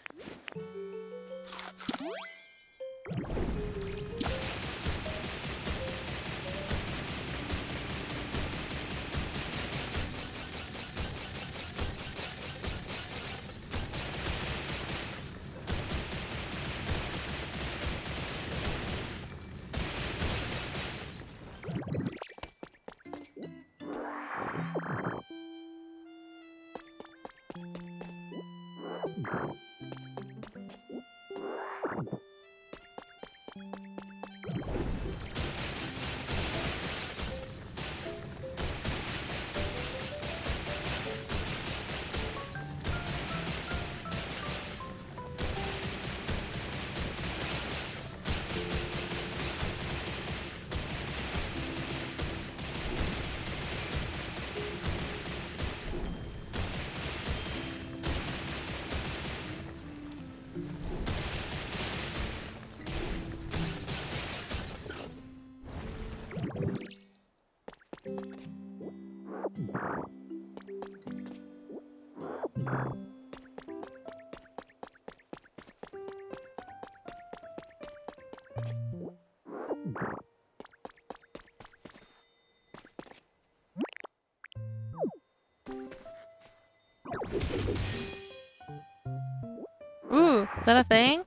Is that a thing?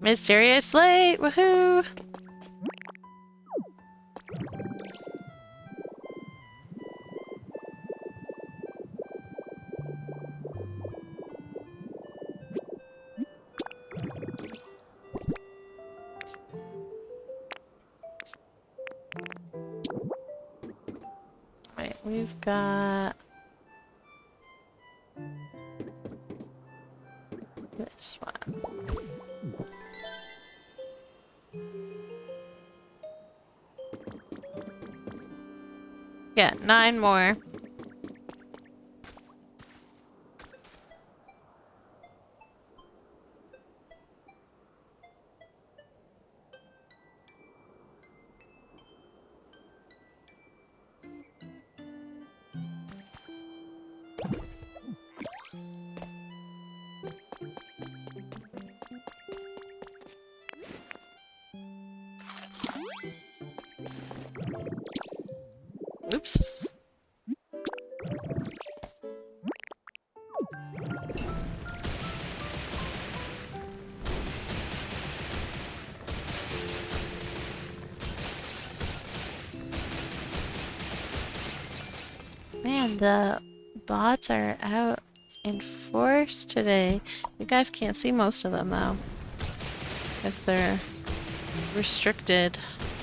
Mysterious Lake! Woohoo! Wait, we've got this one. Yeah, 9 more. Oops. Man, the bots are out in force today. You guys can't see most of them though, because they're restricted,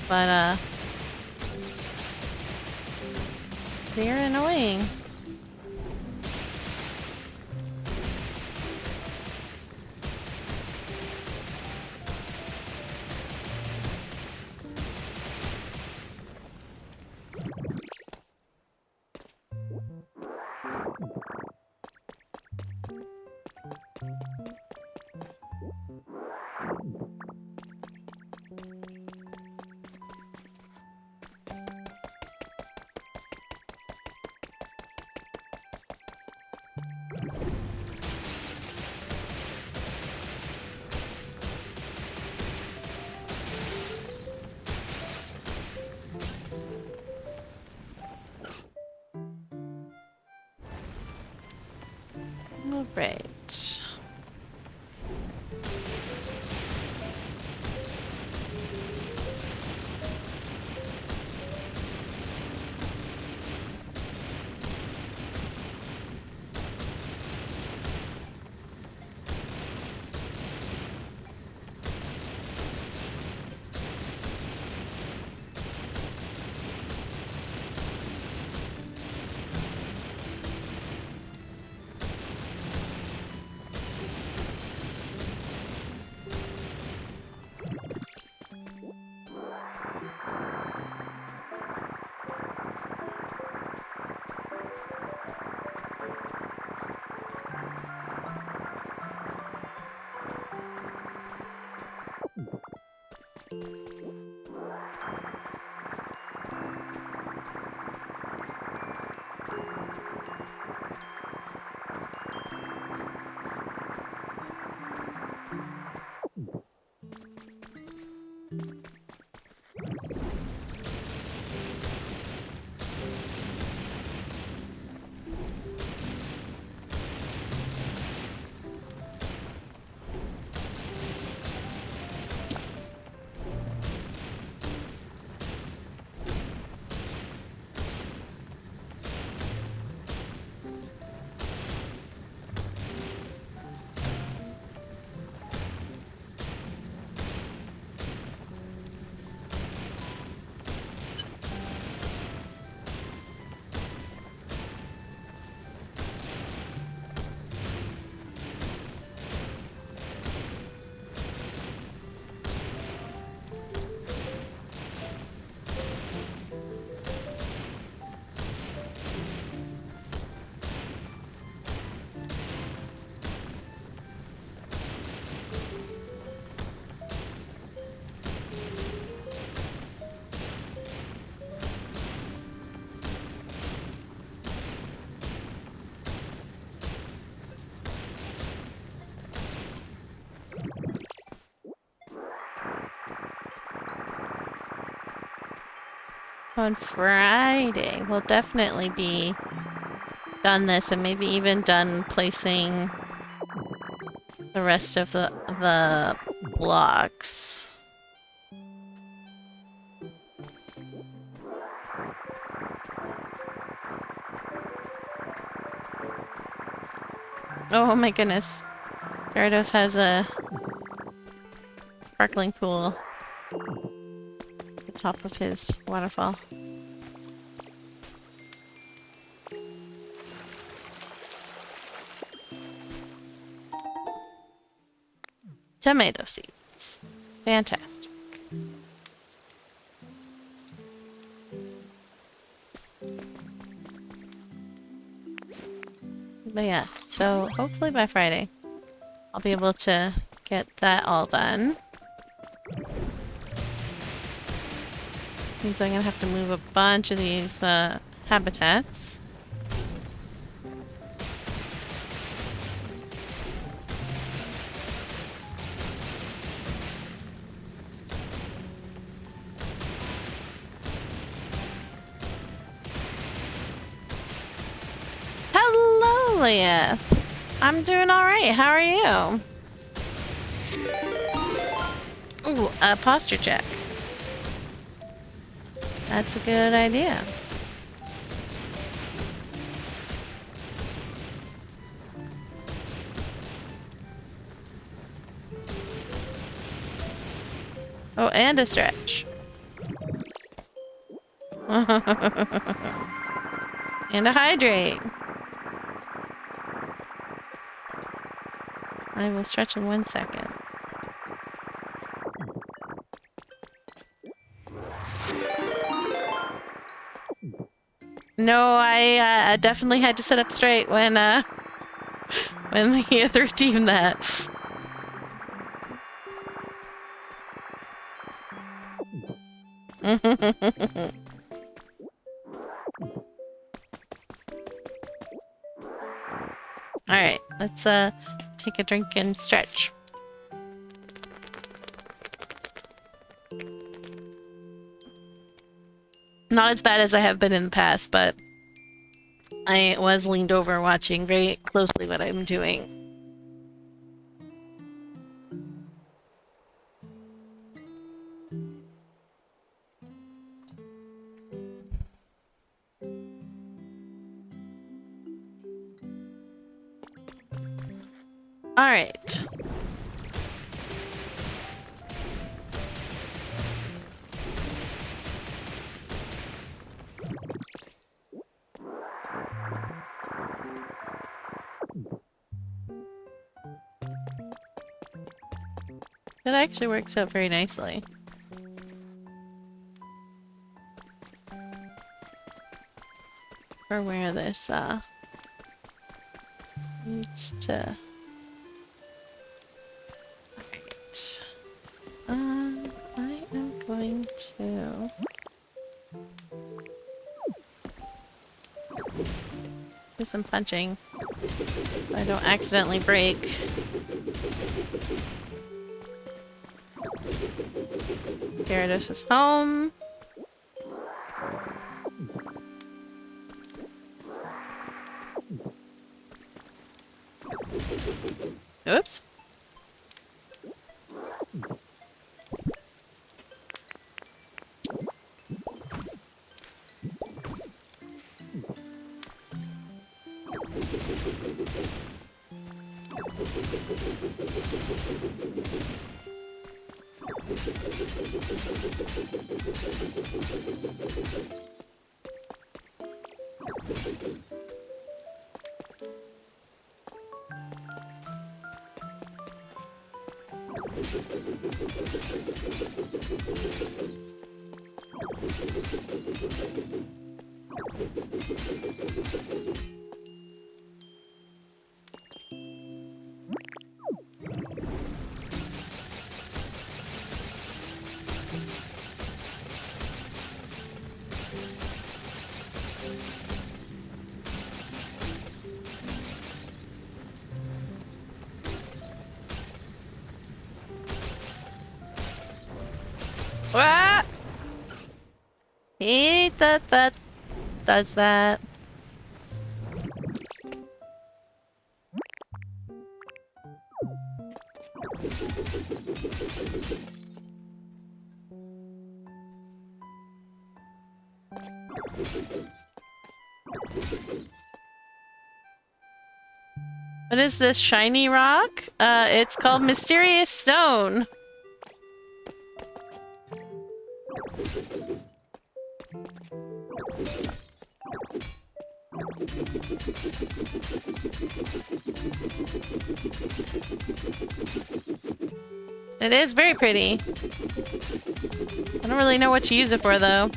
but they're annoying. All right. On Friday, we'll definitely be done this and maybe even done placing the rest of the blocks. Oh my goodness. Gyarados has a sparkling pool at the top of his waterfall. Tomato seeds. Fantastic. But yeah, so hopefully by Friday I'll be able to get that all done. Means I'm gonna have to move a bunch of these habitats. Hello, Leah. I'm doing all right. How are you? Ooh, a posture check. That's a good idea. Oh, and a stretch. And a hydrate. I will stretch in 1 second. No, I definitely had to sit up straight when the other team that. Alright, let's take a drink and stretch. Not as bad as I have been in the past, but I was leaned over watching very closely what I'm doing. Alright. That actually works out very nicely. For where this needs to. Alright. I am going to do some punching so I don't accidentally break. Gyarados is home. Oops. Ah! Hate that does that. What is this shiny rock? It's called Mysterious Stone. It is very pretty. I don't really know what to use it for, though.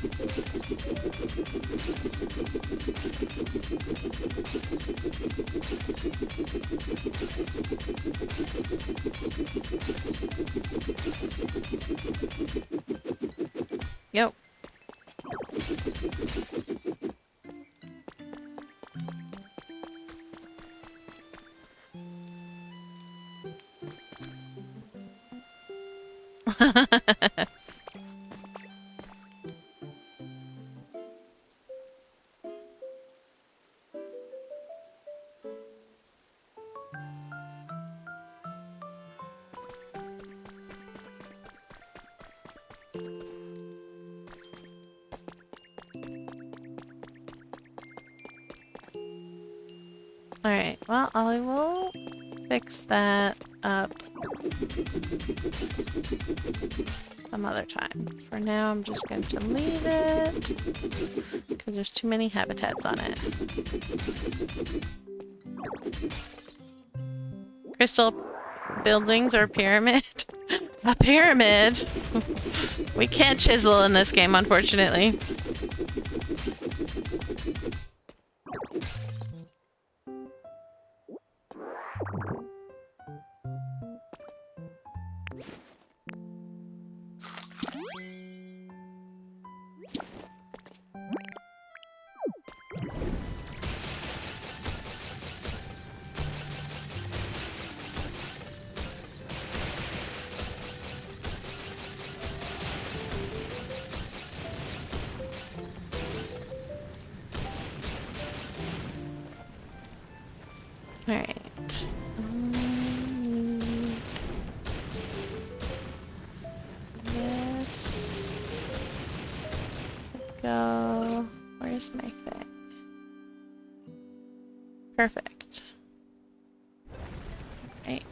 Yep. Alright, well, I will fix that up some other time. For now, I'm just going to leave it because there's too many habitats on it. Crystal buildings or pyramid? A pyramid! We can't chisel in this game, unfortunately. Alright. This. Go. Where's my thing? Perfect. Right.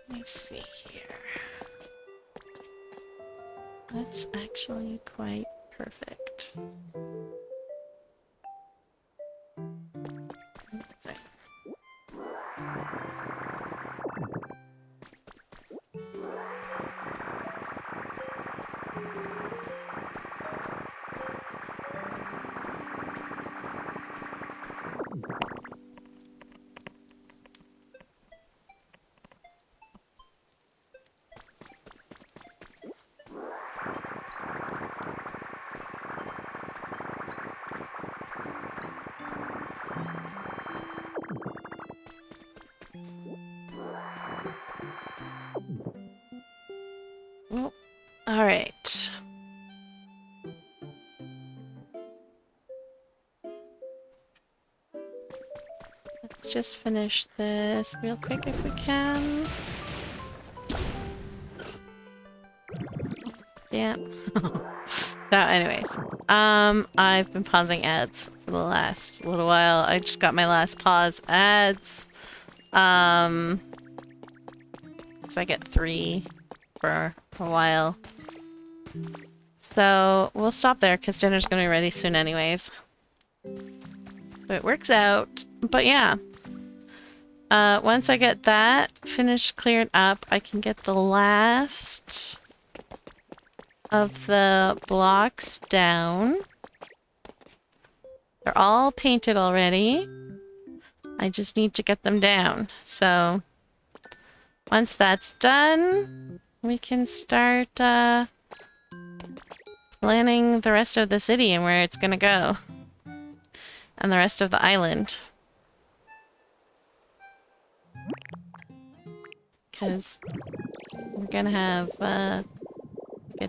Let's see here. That's actually quite perfect. Let's see. All right. Let's just finish this real quick if we can. Yeah. So anyways, I've been pausing ads for the last little while. I just got my last pause ads. 'Cause I get 3 for a while. So we'll stop there because dinner's gonna be ready soon anyways. So it works out. But yeah. Once I get that finished, cleared up, I can get the last of the blocks down. They're all painted already. I just need to get them down. So once that's done, we can start planning the rest of the city and where it's gonna go. And the rest of the island. Because we're gonna have a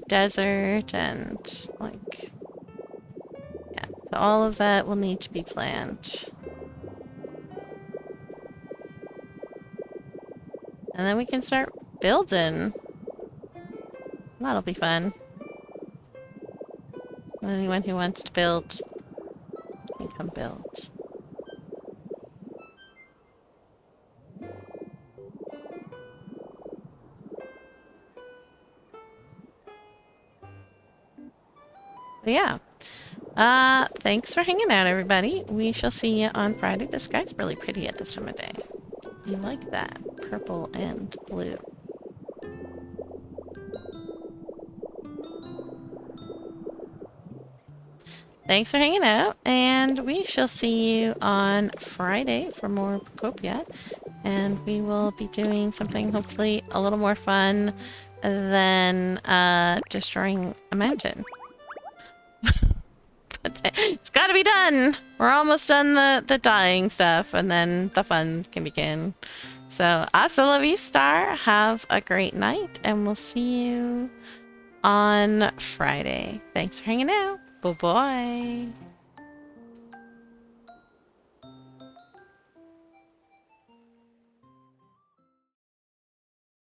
desert and like, yeah, so all of that will need to be planned. And then we can start building. That'll be fun. Anyone who wants to build can come build. But yeah. Thanks for hanging out, everybody. We shall see you on Friday. The sky's really pretty at this time of day. I like that. Purple and blue. Thanks for hanging out, and we shall see you on Friday for more Pokopia. And we will be doing something hopefully a little more fun than destroying a mountain. But it's gotta be done! We're almost done the dying stuff, and then the fun can begin. So, hasta la vista, have a great night, and we'll see you on Friday. Thanks for hanging out. Bye-bye.